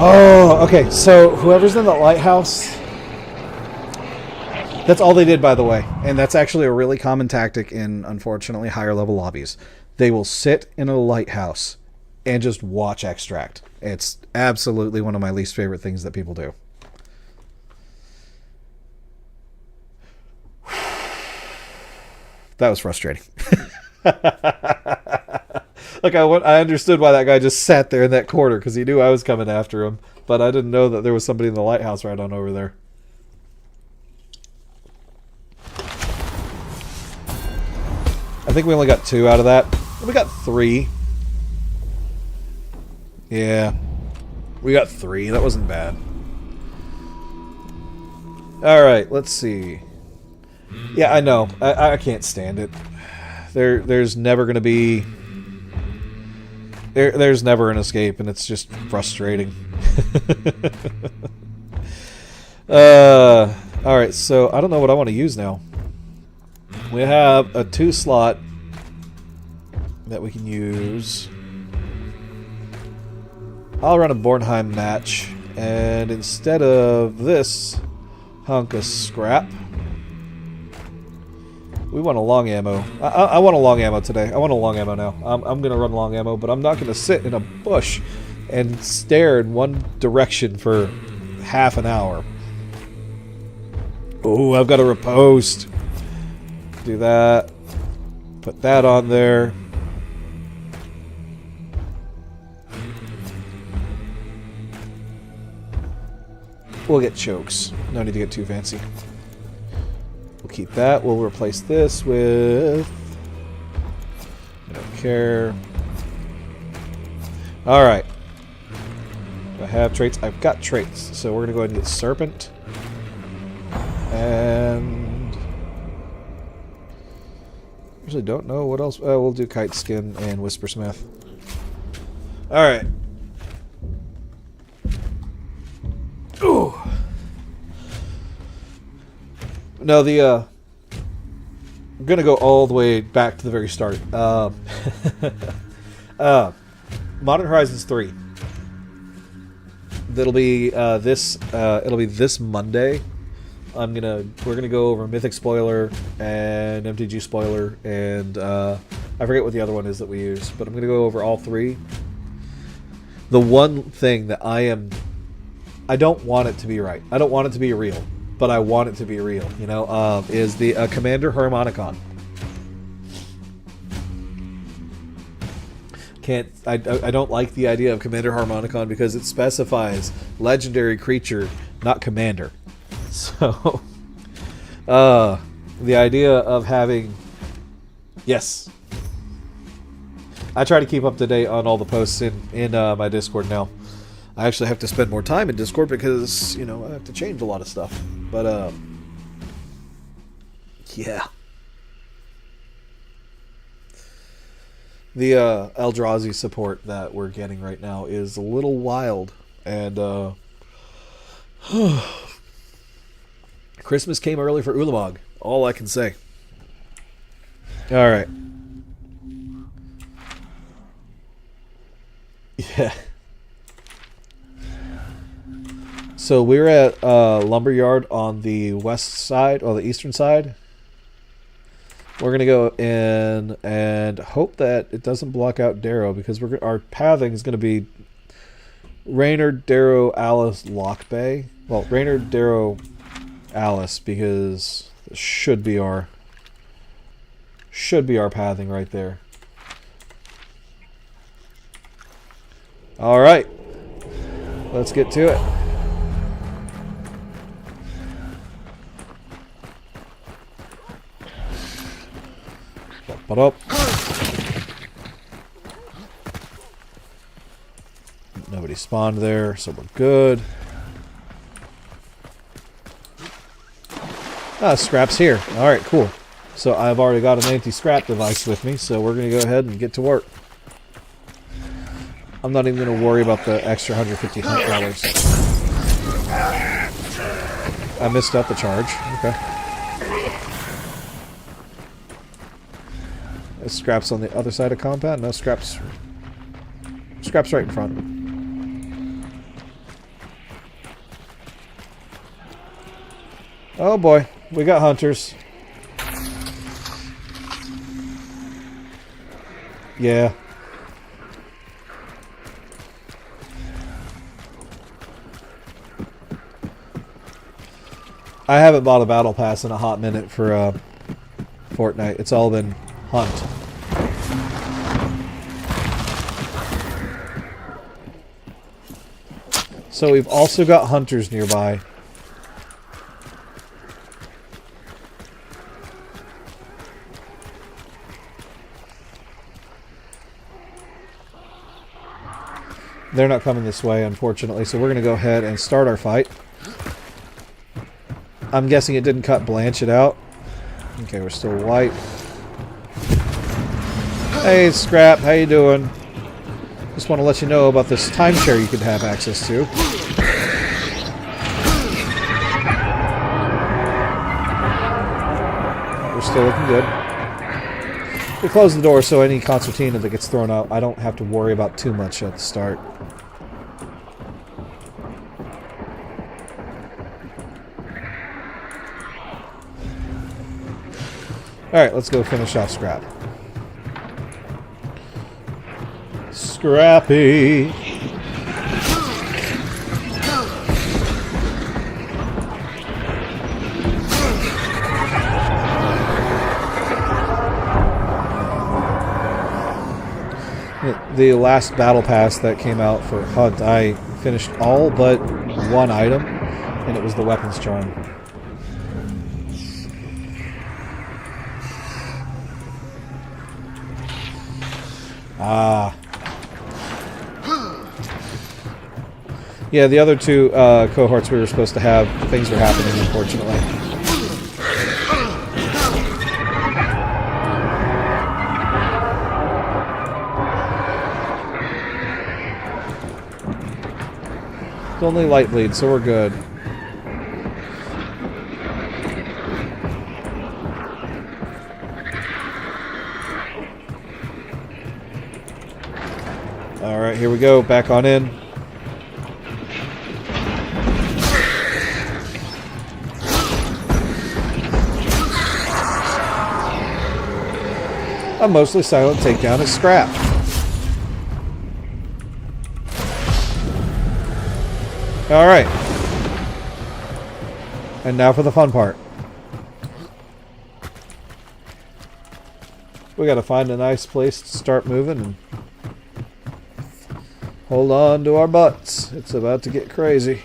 Oh, okay, so whoever's in the lighthouse, that's all they did, by the way. And that's actually a really common tactic in, unfortunately, higher level lobbies. They will sit in a lighthouse and just watch extract. It's absolutely one of my least favorite things that people do. That was frustrating. Like, I understood why that guy just sat there in that corner, because he knew I was coming after him. But I didn't know that there was somebody in the lighthouse right on over there. I think we only got 2 out of that. We got 3. Yeah. We got 3. That wasn't bad. Alright, let's see. Yeah, I know. I can't stand it. There's never going to be... There's never an escape, and it's just frustrating. Alright, so I don't know what I want to use now. We have a 2 slot that we can use. I'll run a Bornheim match, and instead of this hunk of scrap, we want a long ammo. I want a long ammo today. I want a long ammo now. I'm going to run long ammo, but I'm not going to sit in a bush and stare in one direction for half an hour. Oh, I've got a riposte. Do that. Put that on there. We'll get chokes. No need to get too fancy. We'll keep that. We'll replace this with... I don't care. Alright. Do I have traits? I've got traits. So we're going to go ahead and get Serpent. And... actually don't know what else. We'll do Kite Skin and Whispersmith. Alright. Ooh. No, the I'm gonna go all the way back to the very start. Modern Horizons 3. That'll be it'll be this Monday. We're gonna go over Mythic spoiler and MTG spoiler, and I forget what the other one is that we use, but I'm gonna go over all three. The one thing that I don't want it to be right. I don't want it to be real, but I want it to be real. You know, is the Commander Harmonicon. I don't like the idea of Commander Harmonicon because it specifies legendary creature, not commander. So, the idea of having... Yes. I try to keep up to date on all the posts in my Discord now. I actually have to spend more time in Discord because, you know, I have to change a lot of stuff. But, yeah. The Eldrazi support that we're getting right now is a little wild, and Christmas came early for Ulamog. All I can say. All right. Yeah. So we're at Lumberyard on the west side, or the eastern side. We're going to go in and hope that it doesn't block out Darrow, because our pathing is going to be Raynor, Darrow, Alice, Lock Bay. Well, Raynor, Darrow, Alice, because it should be our pathing right there. All right. Let's get to it. But up. Nobody spawned there, so we're good. Ah, scrap's here. Alright, cool. So I've already got an anti-scrap device with me, so we're going to go ahead and get to work. I'm not even going to worry about the extra $150 hunt. I missed out the charge. Okay. Scraps on the other side of compound. No, scraps right in front. Oh boy, we got hunters. Yeah. I haven't bought a battle pass in a hot minute for Fortnite. It's all been hunt. So we've also got hunters nearby. They're not coming this way, unfortunately, so we're going to go ahead and start our fight. I'm guessing it didn't cut Blanchett out. Okay, we're still white. Hey, Scrap, how you doing? Just want to let you know about this timeshare you could have access to. We're still looking good. We close the door so any concertina that gets thrown out, I don't have to worry about too much at the start. Alright, let's go finish off Scrap. Scrappy! The last battle pass that came out for Hunt, I finished all but one item, and it was the weapons charm. Ah. Yeah, the other two cohorts we were supposed to have, things were happening, unfortunately. It's only light bleed, so we're good. Alright, here we go. Back on in. A mostly silent takedown is scrap. Alright. And now for the fun part. We gotta find a nice place to start moving and hold on to our butts. It's about to get crazy.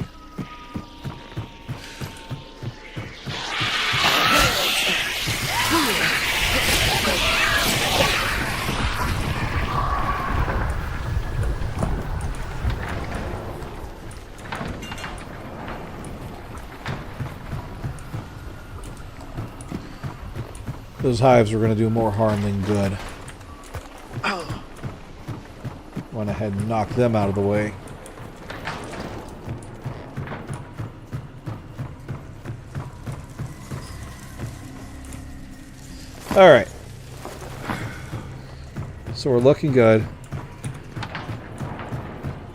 Those hives were going to do more harm than good. Went ahead and knocked them out of the way. Alright. So we're looking good.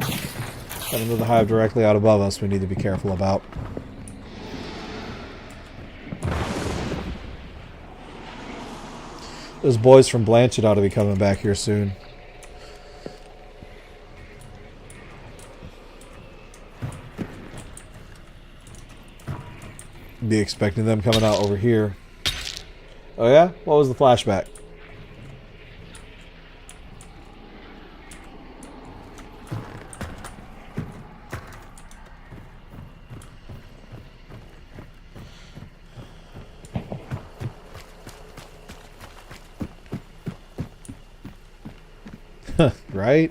Got another hive directly out above us we need to be careful about. Those boys from Blanchett ought to be coming back here soon. Be expecting them coming out over here. Oh yeah? What was the flashback? Right?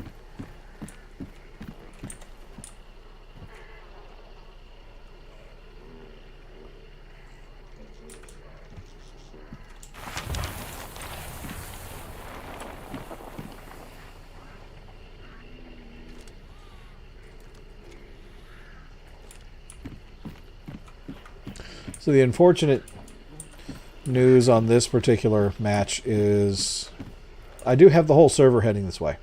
So the unfortunate news on this particular match is I do have the whole server heading this way.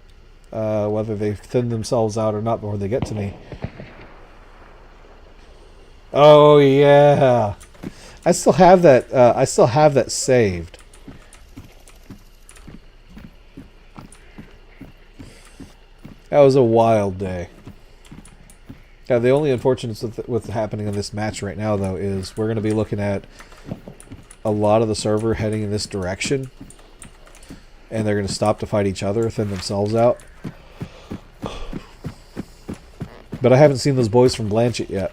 Whether they've thinned themselves out or not before they get to me. Oh yeah, I still have that. I still have that saved. That was a wild day. Yeah, the only unfortunate with happening in this match right now, though, is we're going to be looking at a lot of the server heading in this direction, and they're going to stop to fight each other, thin themselves out. But I haven't seen those boys from Blanchett yet.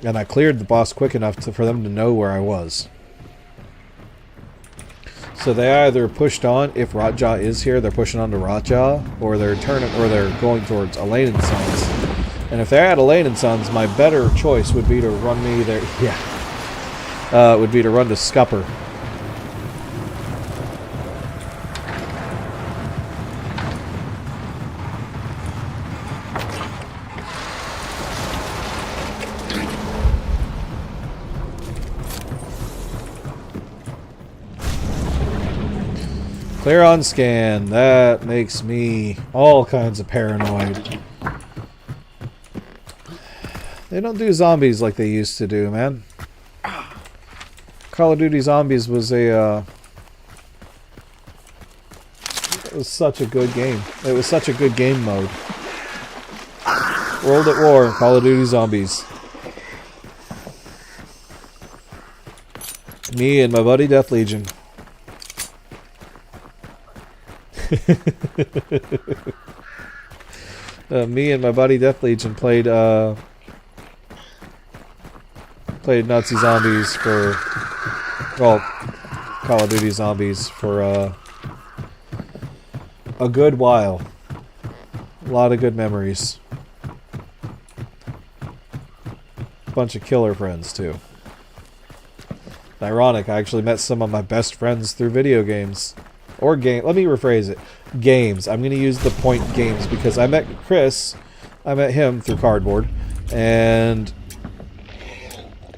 And I cleared the boss quick enough for them to know where I was. So they either pushed on, if Rotjaw is here, they're pushing on to Rotjaw, or they're going towards Elaine and Sons. And if they're at Elaine and Sons, my better choice would be to run me there. Yeah. Would be to run to Scupper. Clear on scan. That makes me all kinds of paranoid. They don't do zombies like they used to do, man. Call of Duty Zombies was it was such a good game. It was such a good game mode. World at War, Call of Duty Zombies. Me and my buddy Death Legion. Me and my buddy Death Legion played Nazi Zombies for, well, Call of Duty Zombies for a good while. A lot of good memories. Bunch of killer friends too. Ironic, I actually met some of my best friends through video games. Or game. Let me rephrase it. Games. I'm going to use the point games because I met Chris. I met him through Cardboard. And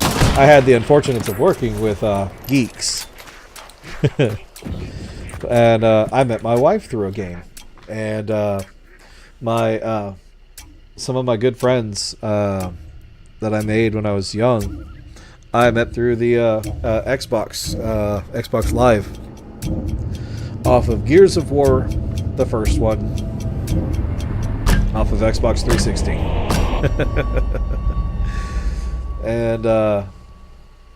I had the unfortunates of working with geeks. And I met my wife through a game. And my some of my good friends that I made when I was young, I met through the Xbox Live off of Gears of War, the first one, off of Xbox 360. And I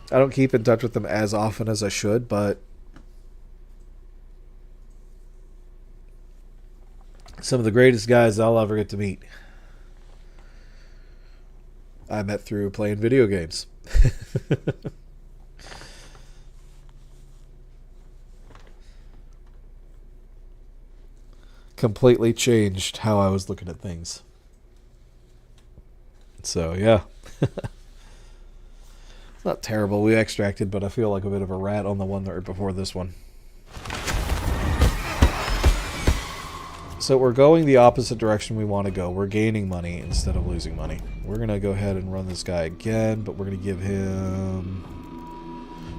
don't keep in touch with them as often as I should, but some of the greatest guys I'll ever get to meet I met through playing video games. Completely changed how I was looking at things. So, yeah. It's not terrible. We extracted, but I feel like a bit of a rat on the one right before this one. So we're going the opposite direction we want to go. We're gaining money instead of losing money. We're going to go ahead and run this guy again, but we're going to give him...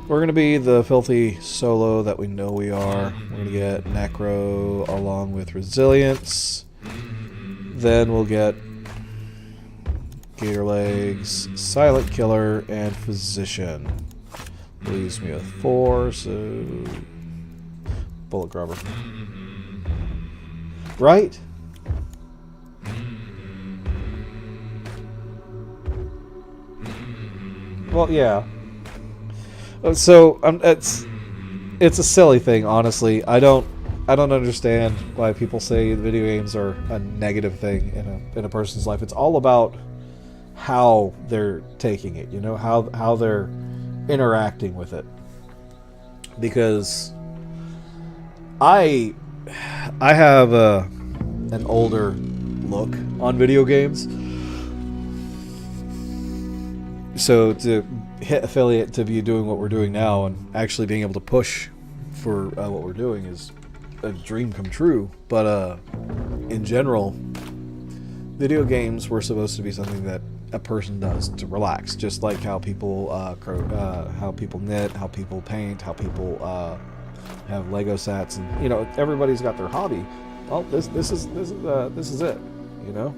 We're going to be the filthy solo that we know we are. We're going to get Necro along with Resilience. Then we'll get Gator Legs, Silent Killer, and Physician. Leaves me with 4, so... Bullet Grubber. Right? Well, yeah. So it's a silly thing, honestly. I don't understand why people say video games are a negative thing in a person's life. It's all about how they're taking it, you know, how they're interacting with it. Because I have an older look on video games. So to hit affiliate to be doing what we're doing now and actually being able to push for what we're doing is a dream come true. But in general, video games were supposed to be something that a person does to relax, just like how people knit, how people paint, how people have Lego sets, and you know, everybody's got their hobby. Well, this is it, you know.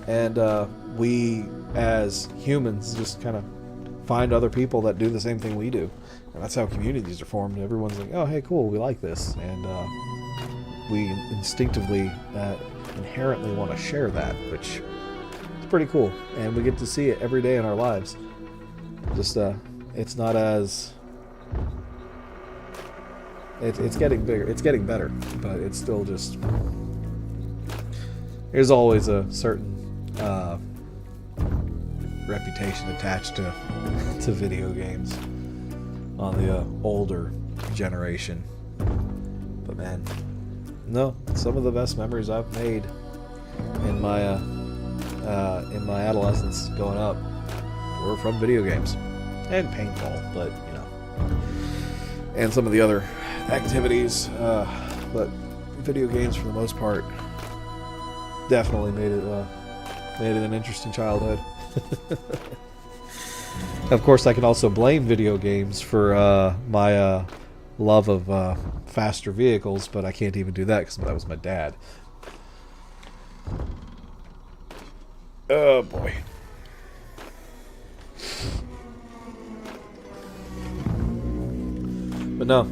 And we as humans just kind of find other people that do the same thing we do, and that's how communities are formed. Everyone's like, oh, hey, cool, we like this, and we instinctively, inherently want to share that, which is pretty cool, and we get to see it every day in our lives. Just it's not as it's getting bigger, it's getting better, but it's still just, there's always a certain reputation attached to video games on the older generation. But man, no, some of the best memories I've made in my adolescence growing up were from video games and paintball, but you know, and some of the other activities. But video games, for the most part, definitely made it an interesting childhood. Of course, I can also blame video games for my love of faster vehicles, but I can't even do that because that was my dad. Oh boy. But no,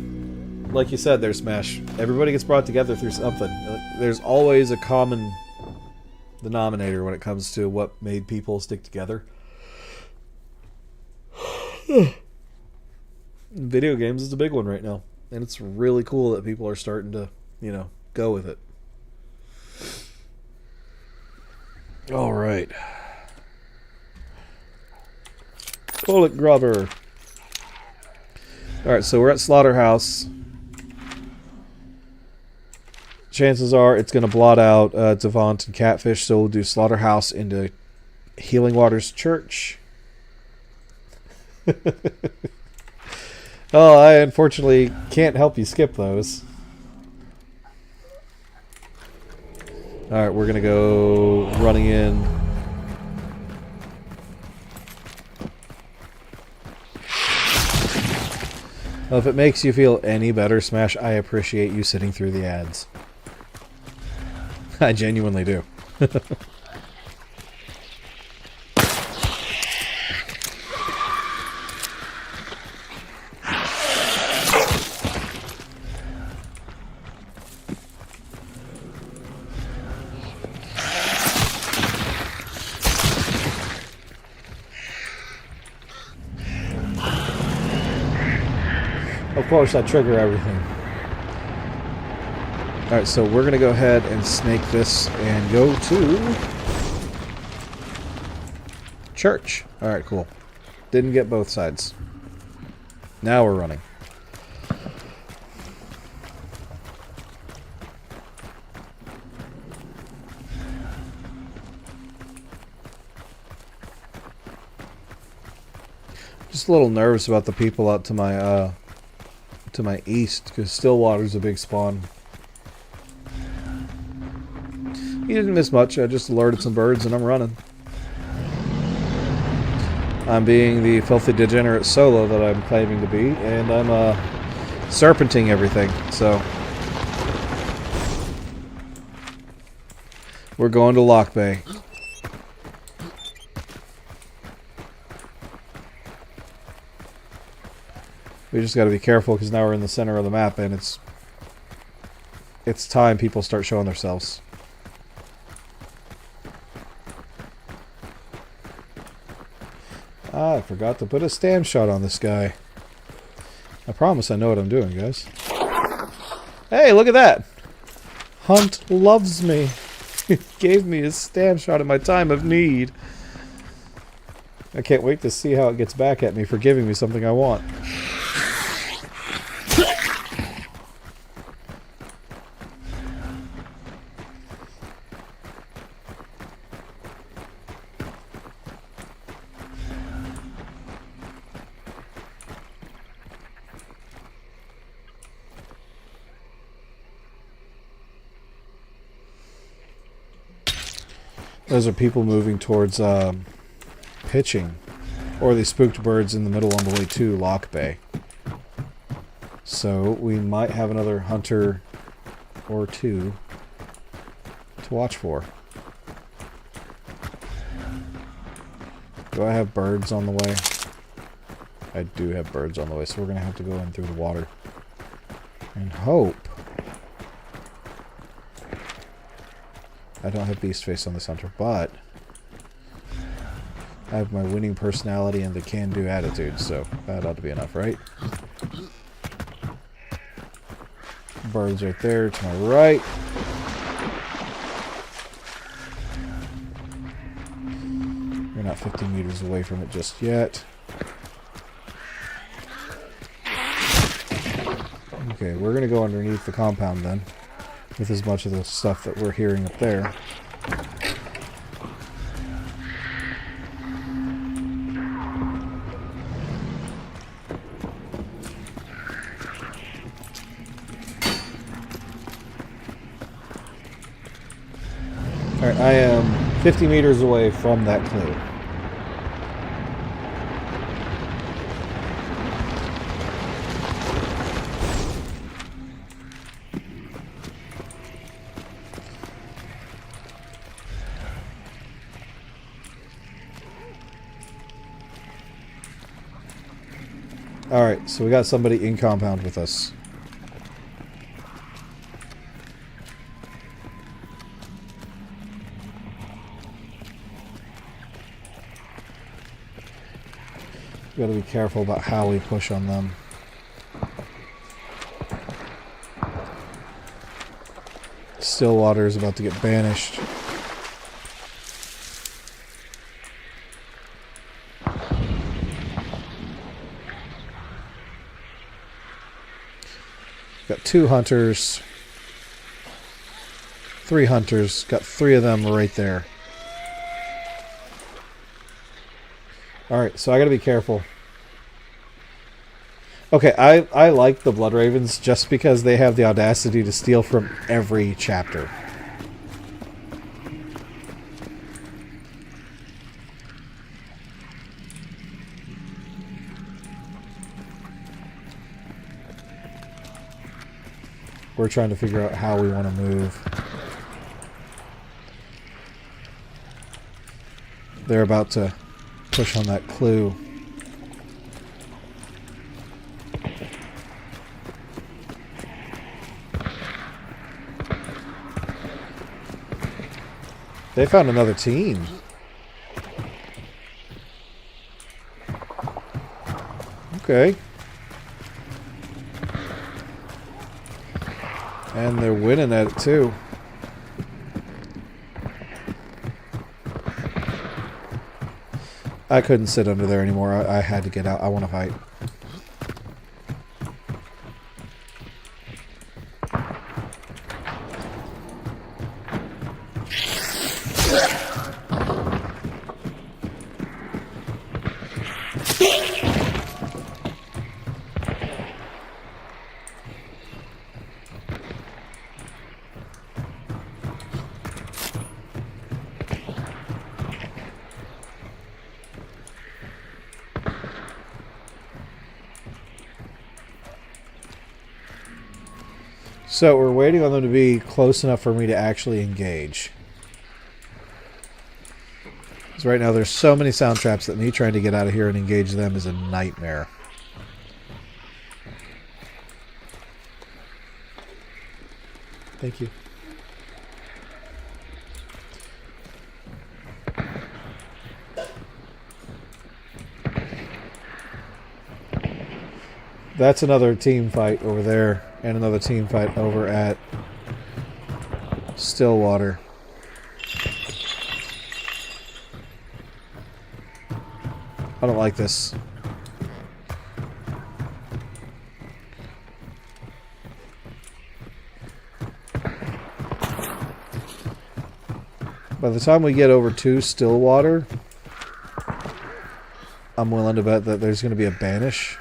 like you said there, Smash, everybody gets brought together through something. There's always a common denominator when it comes to what made people stick together. Video games is a big one right now, and it's really cool that people are starting to, you know, go with it. All right. Bullet Grubber. All right, so we're at Slaughterhouse. Chances are it's going to blot out Devont and Catfish, so we'll do Slaughterhouse into Healing Waters Church. Oh, I unfortunately can't help you skip those. Alright, we're going to go running in. Well, if it makes you feel any better, Smash, I appreciate you sitting through the ads. I genuinely do. Of course, I trigger everything. Alright, so we're going to go ahead and snake this and go to church. Alright, cool. Didn't get both sides. Now we're running. Just a little nervous about the people out to my east, because Stillwater's a big spawn. He didn't miss much. I just alerted some birds and I'm running. I'm being the filthy degenerate solo that I'm claiming to be, and I'm serpenting everything. So we're going to Lock Bay. We just got to be careful because now we're in the center of the map, and it's time people start showing themselves. Ah, I forgot to put a stam shot on this guy. I promise I know what I'm doing, guys. Hey, look at that! Hunt loves me. He gave me his stam shot in my time of need. I can't wait to see how it gets back at me for giving me something I want. Those are people moving towards pitching, or they spooked birds in the middle on the way to Lock Bay. So we might have another hunter or two to watch for. Do I have birds on the way? I do have birds on the way, so we're going to have to go in through the water and hope. I don't have beast face on this hunter, but I have my winning personality and the can-do attitude, so that ought to be enough, right? Birds right there to my right. We're not 50 meters away from it just yet. Okay, we're going to go underneath the compound then, with as much of the stuff that we're hearing up there. Alright, I am 50 meters away from that clue. Alright, so we got somebody in compound with us. We gotta be careful about how we push on them. Stillwater is about to get banished. Got 2 hunters. 3 hunters. Got 3 of them right there. Alright, so I gotta be careful. Okay, I like the Blood Ravens just because they have the audacity to steal from every chapter. We're trying to figure out how we want to move. They're about to push on that clue. They found another team. Okay. And they're winning at it too. I couldn't sit under there anymore. I had to get out. I want to fight. So we're waiting on them to be close enough for me to actually engage. Because right now there's so many sound traps that me trying to get out of here and engage them is a nightmare. Thank you. That's another team fight over there. And another team fight over at Stillwater. I don't like this. By the time we get over to Stillwater, I'm willing to bet that there's going to be a banish.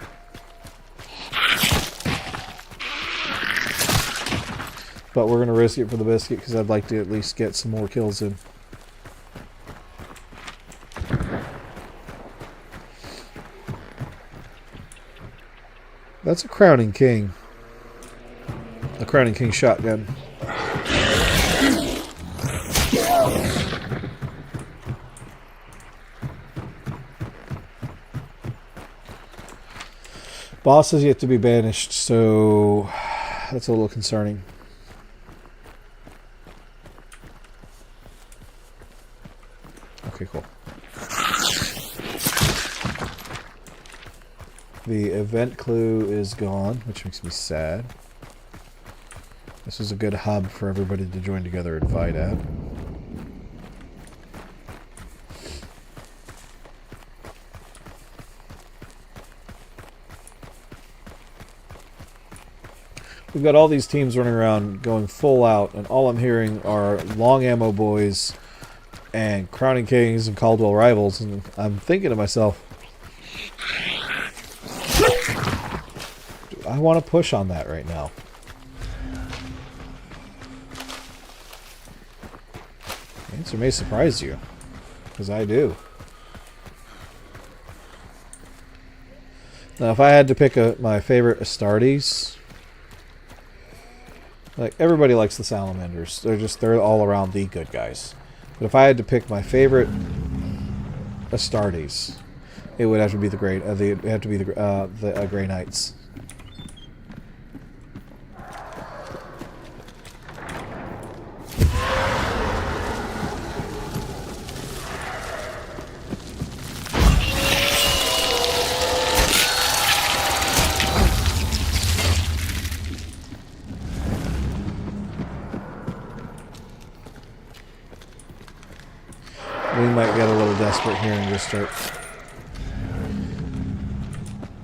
But we're going to risk it for the biscuit because I'd like to at least get some more kills in. That's a Crowning King. A Crowning King shotgun. Boss has yet to be banished, so that's a little concerning. Okay, cool. The event clue is gone, which makes me sad. This is a good hub for everybody to join together and fight at. We've got all these teams running around going full out, and all I'm hearing are long ammo boys and Crowning Kings and Caldwell rivals, and I'm thinking to myself, do I want to push on that right now? The answer may surprise you, because I do. Now, if I had to pick my favorite Astartes, like, everybody likes the Salamanders. They're all around the good guys. But if I had to pick my favorite Astartes, it would have to be the Grey Knights. We might get a little desperate here and just start.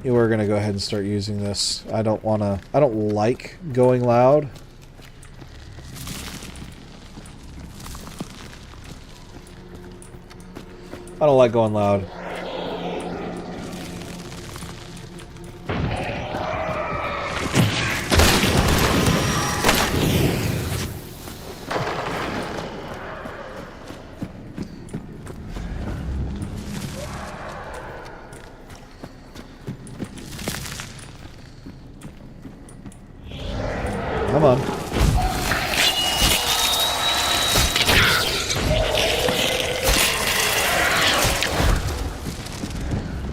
Yeah, we're gonna go ahead and start using this. I don't like going loud. I don't like going loud. Come on.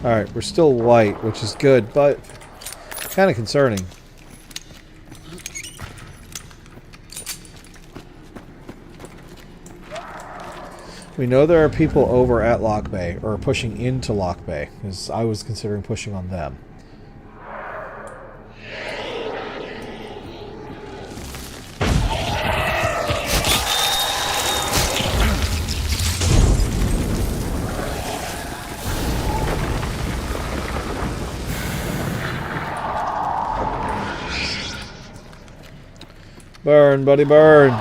Alright, we're still white, which is good, but kind of concerning. We know there are people over at Lock Bay, or pushing into Lock Bay, because I was considering pushing on them. Burn, buddy, burn!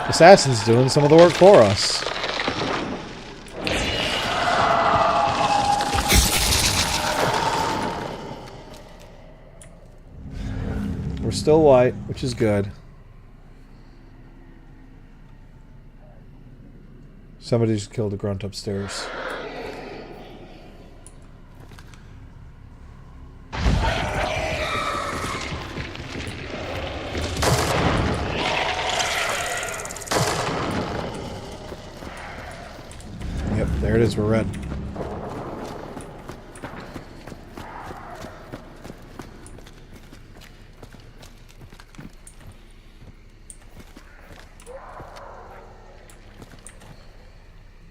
Assassin's doing some of the work for us. We're still white, which is good. Somebody just killed a grunt upstairs. Yep, there it is, we're red.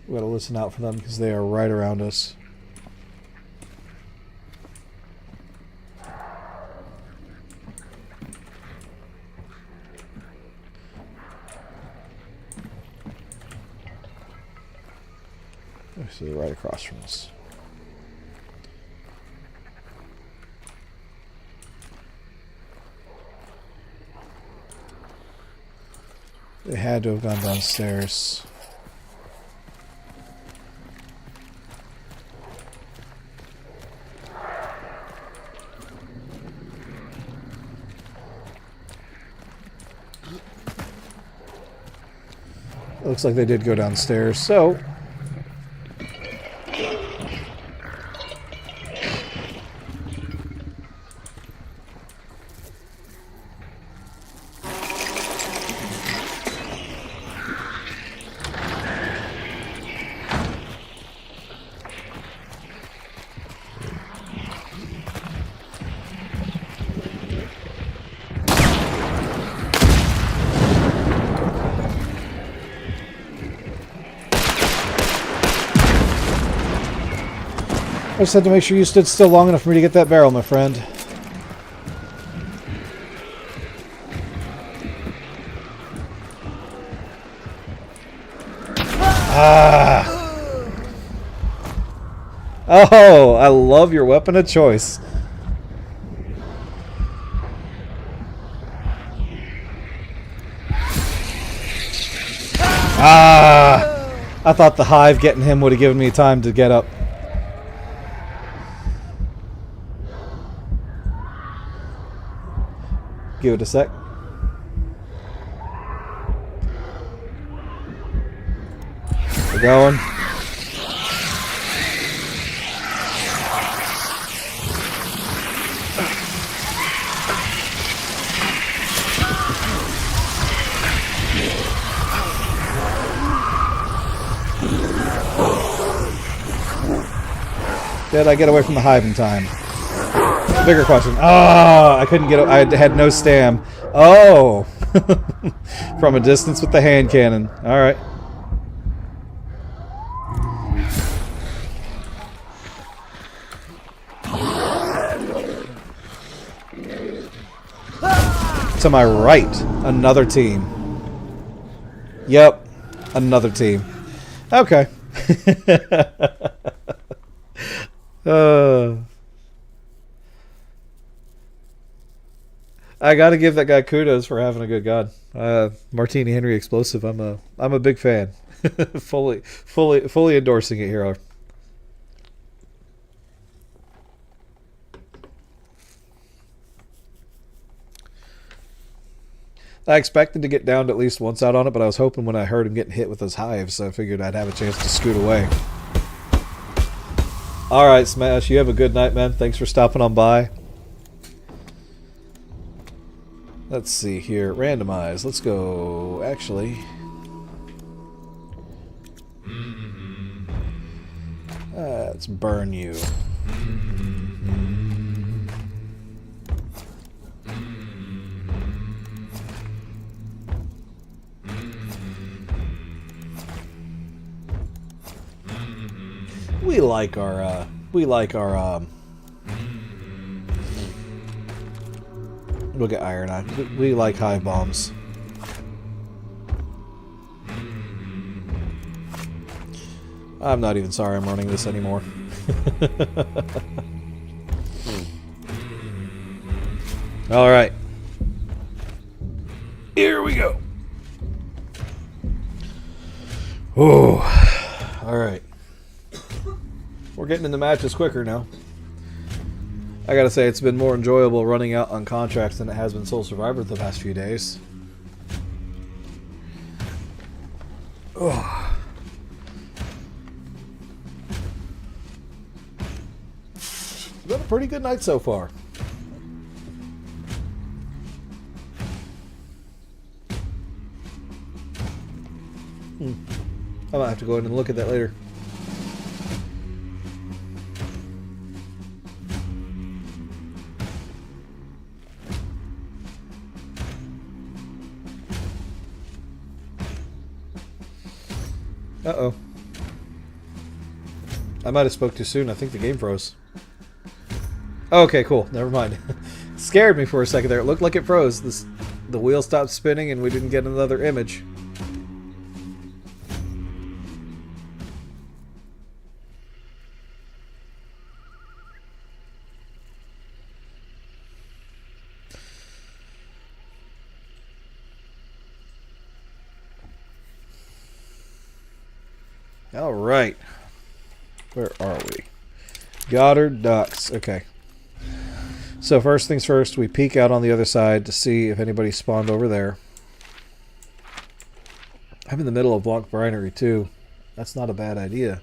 We gotta listen out for them because they are right around us. So they're right across from us. They had to have gone downstairs. Looks like they did go downstairs, so I just had to make sure you stood still long enough for me to get that barrel, my friend. Ah! Oh, I love your weapon of choice. Ah! I thought the hive getting him would have given me time to get up. Give it a sec. We're going. Did I get away from the hive in time? Bigger question. Oh, I couldn't get. I had no stam. Oh, from a distance with the hand cannon. All right. To my right, another team. Yep, another team. Okay. I gotta give that guy kudos for having a good gun. Martini Henry explosive. I'm a big fan. fully endorsing it here. I expected to get downed at least once out on it, but I was hoping when I heard him getting hit with those hives, I figured I'd have a chance to scoot away. Alright, Smash, you have a good night, man. Thanks for stopping on by. Let's see here. Randomize. Let's go. Actually. Let's burn you. We like our we'll get iron on. We like hive bombs. I'm not even sorry I'm running this anymore. All right. Here we go. Oh. All right. We're getting into matches quicker now. I gotta say, it's been more enjoyable running out on contracts than it has been Soul Survivor the past few days. Oh. It's been a pretty good night so far. I might have to go in and look at that later. Uh-oh. I might have spoke too soon. I think the game froze. Okay, cool. Never mind. Scared me for a second there. It looked like it froze. The wheel stopped spinning and we didn't get another image. All right. Where are we? Goddard Docks. Okay. So first things first, we peek out on the other side to see if anybody spawned over there. I'm in the middle of Blanc Brinery too. That's not a bad idea.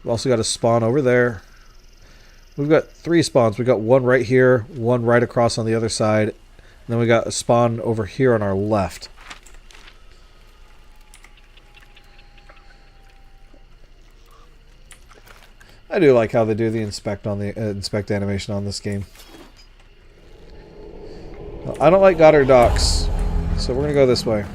We've also got a spawn over there. We've got 3 spawns. We've got one right here, one right across on the other side, and then we got a spawn over here on our left. I do like how they do the inspect animation on this game. I don't like Goddard Docks, so we're gonna go this way.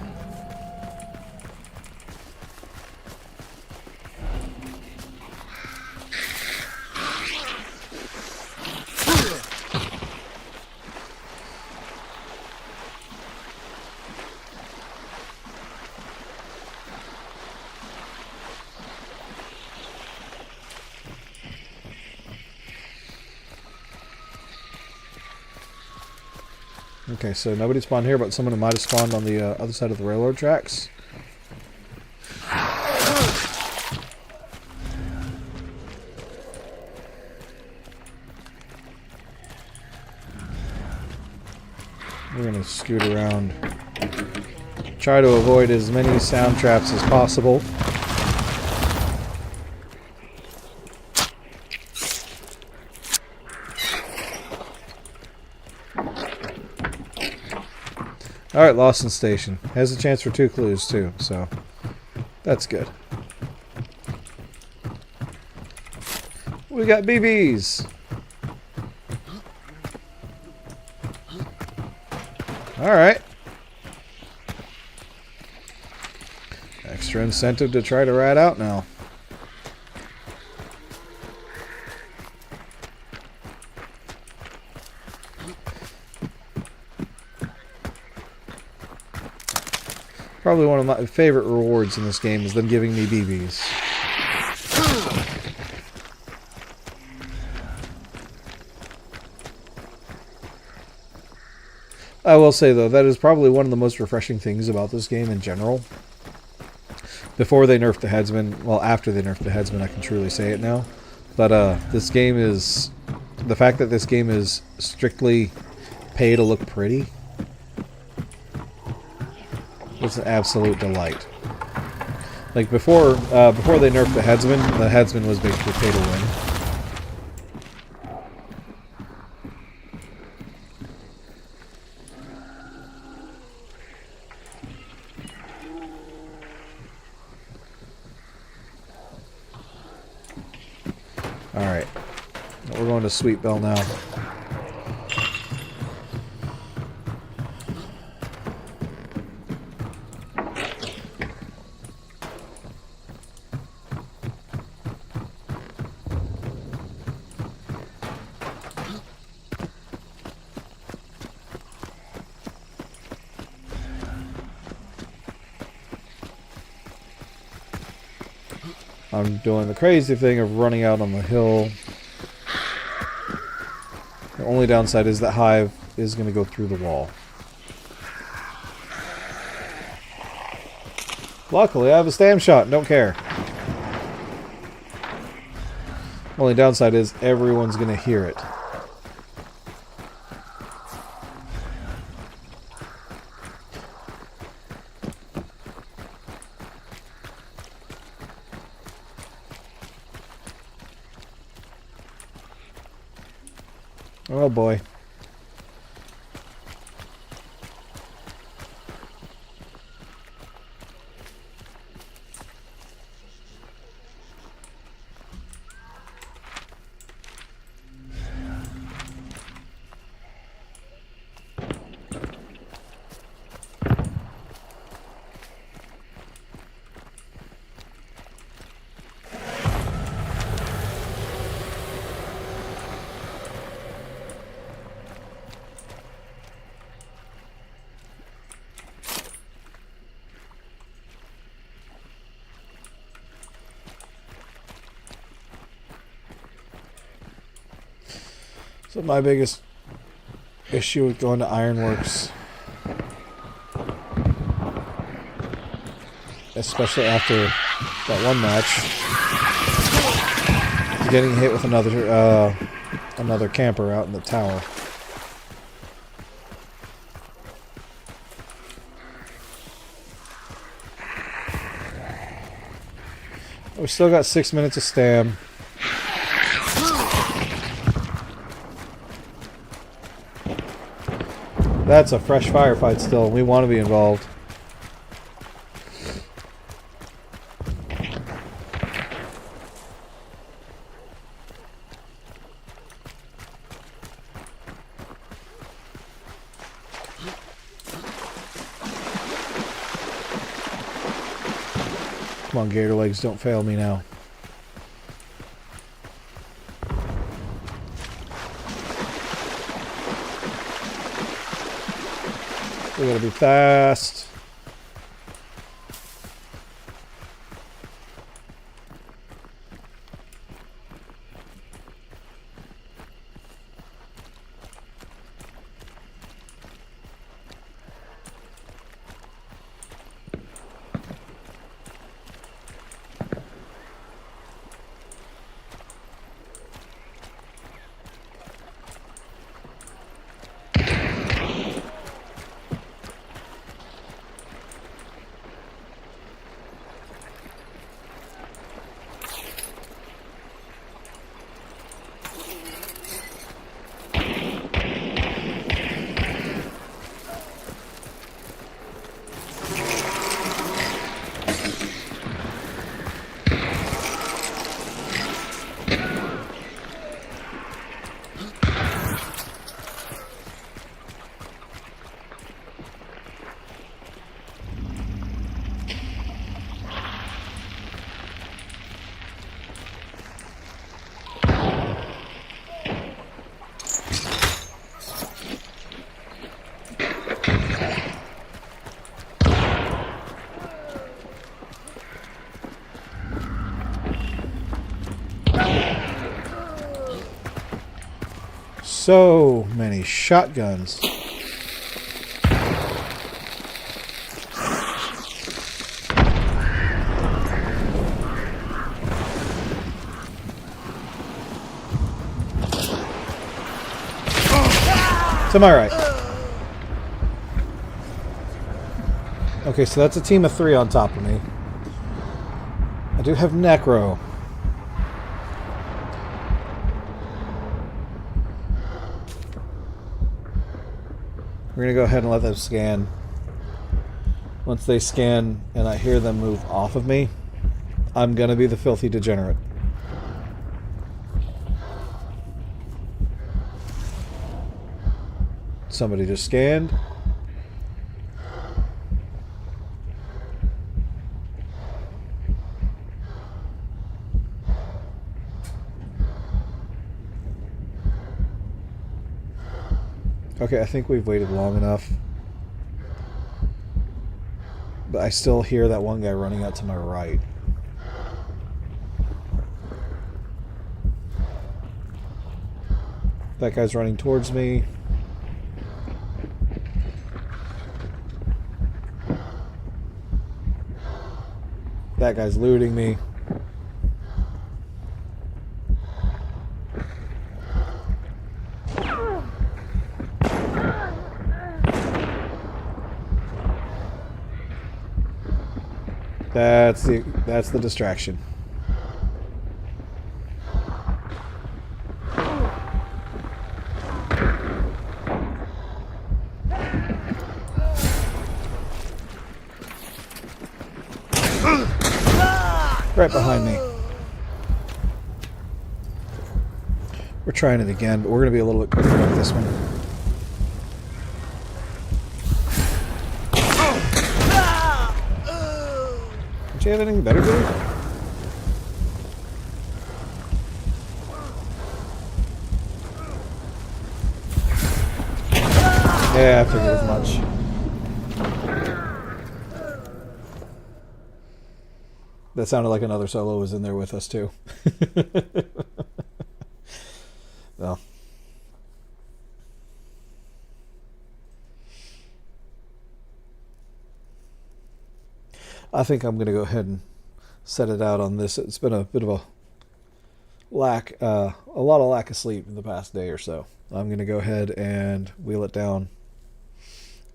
Okay, so nobody spawned here, but someone might have spawned on the other side of the railroad tracks. We're going to scoot around. Try to avoid as many sound traps as possible. Alright, Lawson Station. Has a chance for 2 clues too, so that's good. We got BBs! Alright. Extra incentive to try to rat out now. Probably one of my favorite rewards in this game is them giving me BBs. I will say though, that is probably one of the most refreshing things about this game in general. Before they nerfed the headsman, well after they nerfed the headsman I can truly say it now. But this game is, the fact that this game is strictly pay to look pretty. It's an absolute delight. Like before they nerfed the headsman was basically pay to win. Alright. We're going to Sweet Bell now. I'm doing the crazy thing of running out on the hill. The only downside is that Hive is going to go through the wall. Luckily, I have a stam shot and don't care. Only downside is everyone's going to hear it. Oh boy. So my biggest issue with going to Ironworks, especially after that one match, is getting hit with another camper out in the tower. We still got 6 minutes of stam. That's a fresh firefight still. We want to be involved. Come on, gator legs, don't fail me now. We gotta be fast. So many shotguns. To my right. Okay, so that's a team of 3 on top of me. I do have Necro. We're going to go ahead and let them scan. Once they scan and I hear them move off of me, I'm going to be the filthy degenerate. Somebody just scanned. Okay, I think we've waited long enough. But I still hear that one guy running out to my right. That guy's running towards me. That guy's looting me. That's the distraction. Right behind me. We're trying it again, but we're going to be a little bit quicker with this one. Don't you have anything better to do? Yeah, I figured as much. That sounded like another solo was in there with us too. Well. I think I'm going to go ahead and set it out on this. It's been a bit of a lot of lack of sleep in the past day or so. I'm going to go ahead and wheel it down.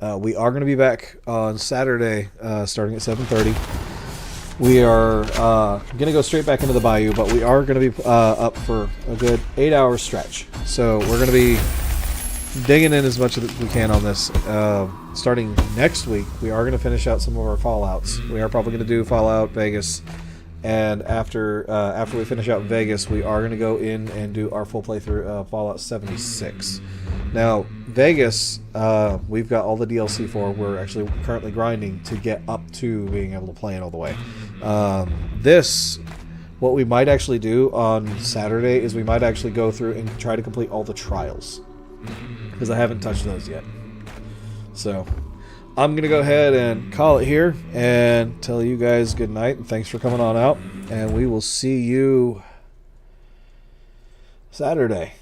We are going to be back on Saturday, starting at 7:30. We are going to go straight back into the Bayou, but we are going to be up for a good 8-hour stretch. So we're going to be digging in as much as we can on this. Starting next week, we are going to finish out some of our Fallouts. We are probably going to do Fallout Vegas, and after we finish out Vegas, we are going to go in and do our full playthrough of Fallout 76. Now, Vegas, we've got all the DLC for. We're actually currently grinding to get up to being able to play it all the way. What we might actually do on Saturday is we might actually go through and try to complete all the trials, because I haven't touched those yet. So I'm going to go ahead and call it here and tell you guys good night, and thanks for coming on out, and we will see you Saturday.